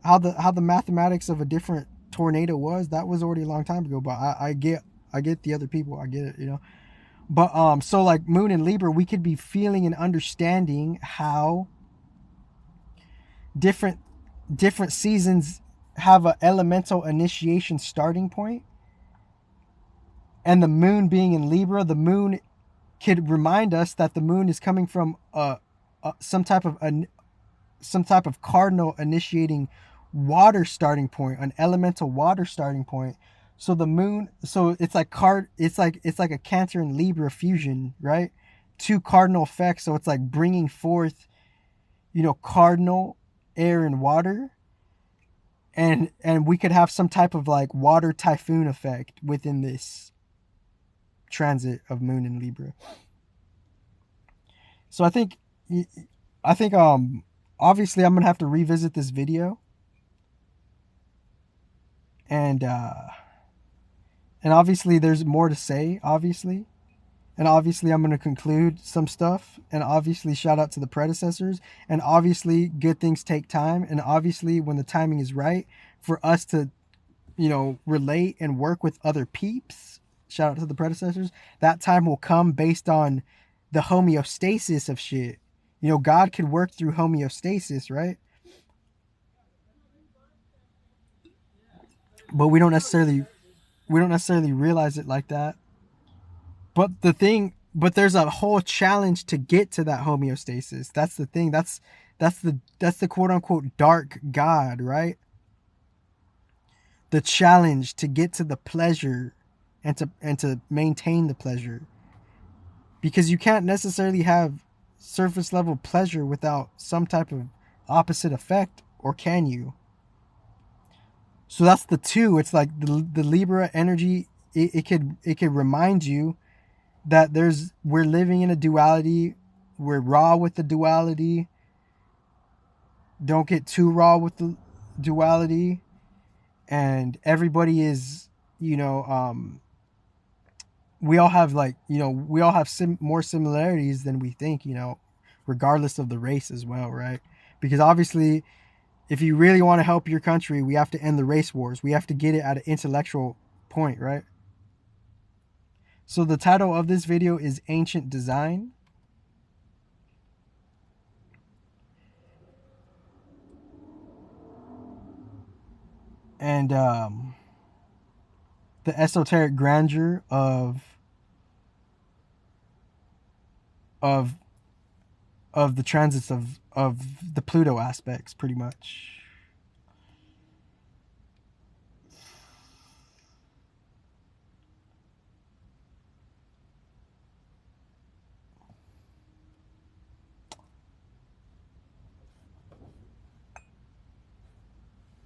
How the mathematics of a different tornado was, that was already a long time ago. But I get the other people, I get it, you know. But so like Moon and Libra, we could be feeling and understanding how different different seasons have an elemental initiation starting point. And the moon being in Libra, the moon could remind us that the moon is coming from some type of some type of cardinal initiating water starting point, an elemental water starting point. So the moon, so it's like a Cancer and Libra fusion, right? Two cardinal effects. So it's like bringing forth, you know, cardinal air and water, and we could have some type of like water typhoon effect within this transit of moon in Libra. So I think obviously I'm gonna have to revisit this video, and and obviously there's more to say, obviously. And obviously I'm gonna conclude some stuff, and obviously shout out to the predecessors, and obviously good things take time, and obviously when the timing is right for us to, you know, relate and work with other peeps, shout out to the predecessors, that time will come based on the homeostasis of shit. You know, God could work through homeostasis, right? But we don't necessarily realize it like that. But there's a whole challenge to get to that homeostasis. That's the thing. That's the quote unquote dark God, right? The challenge to get to the pleasure and to maintain the pleasure. Because you can't necessarily have surface level pleasure without some type of opposite effect, or can you? So that's the two. It's like the Libra energy, it could remind you that we're living in a duality. We're raw with the duality. Don't get too raw with the duality. And everybody is, you know, we all have like, you know, we all have more similarities than we think, you know, regardless of the race as well, right? Because obviously, if you really want to help your country, we have to end the race wars. We have to get it at an intellectual point, right? So the title of this video is Ancient Design. And the esoteric grandeur of of the transits of the Pluto aspects, pretty much.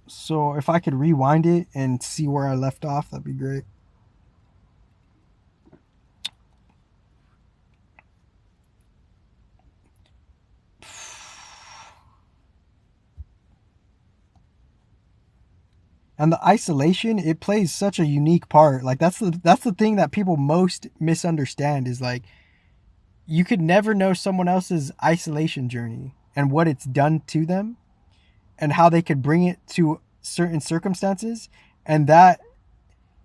So if I could rewind it and see where I left off, that'd be great. And the isolation, it plays such a unique part. Like that's the thing that people most misunderstand is like you could never know someone else's isolation journey and what it's done to them and how they could bring it to certain circumstances, and that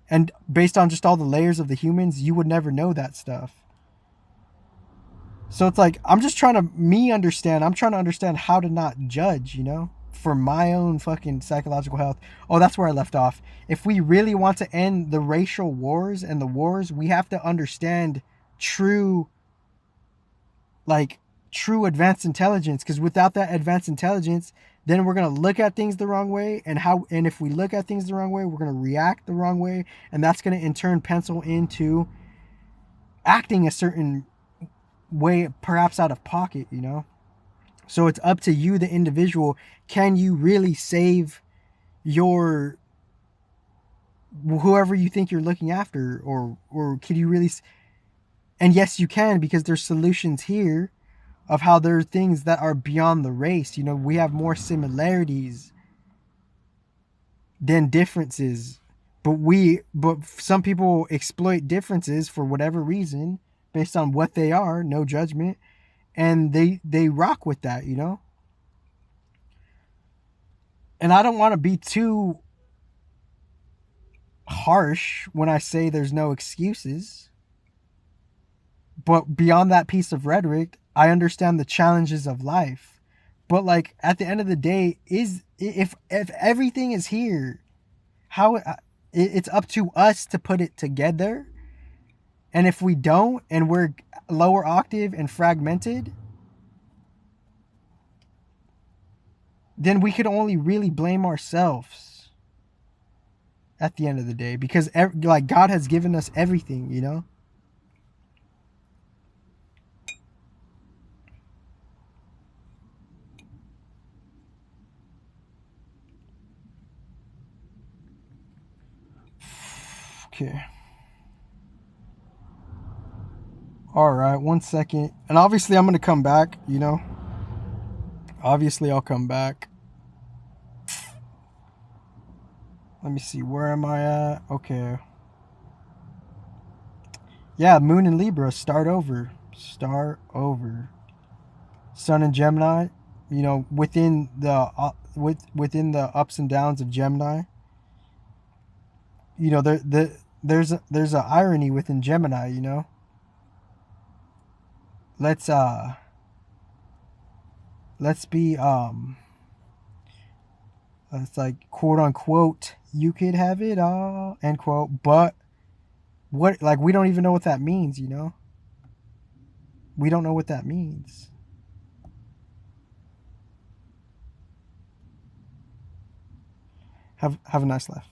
and based on just all the layers of the humans, you would never know that stuff. So it's like I'm just trying to understand. I'm trying to understand how to not judge, you know, for my own fucking psychological health. Oh, that's where I left off. If we really want to end the racial wars and the wars, we have to understand true, like true advanced intelligence. Because without that advanced intelligence, then we're gonna look at things the wrong way, and if we look at things the wrong way, we're gonna react the wrong way, and that's gonna in turn pencil into acting a certain way, perhaps out of pocket, you know. So it's up to you, the individual. Can you really save your whoever you think you're looking after, or can you really? And yes, you can, because there's solutions here. of how there are things that are beyond the race. You know, we have more similarities than differences. But some people exploit differences for whatever reason based on what they are, no judgment, and they rock with that, you know? And I don't want to be too harsh when I say there's no excuses. But beyond that piece of rhetoric, I understand the challenges of life. But like at the end of the day, is if everything is here, how it's up to us to put it together. And if we don't, and we're lower octave and fragmented, then we could only really blame ourselves at the end of the day, because like God has given us everything, you know. Okay. All right, 1 second. And obviously I'm going to come back, you know. Obviously I'll come back. Let me see, where am I at? Okay. Yeah, Moon in Libra, start over. Start over. Sun in Gemini, you know, within within the ups and downs of Gemini. You know, there's a irony within Gemini, you know. Let's let's be it's like quote unquote you could have it all end quote, but what, like, we don't even know what that means, you know. We don't know what that means. Have a nice life.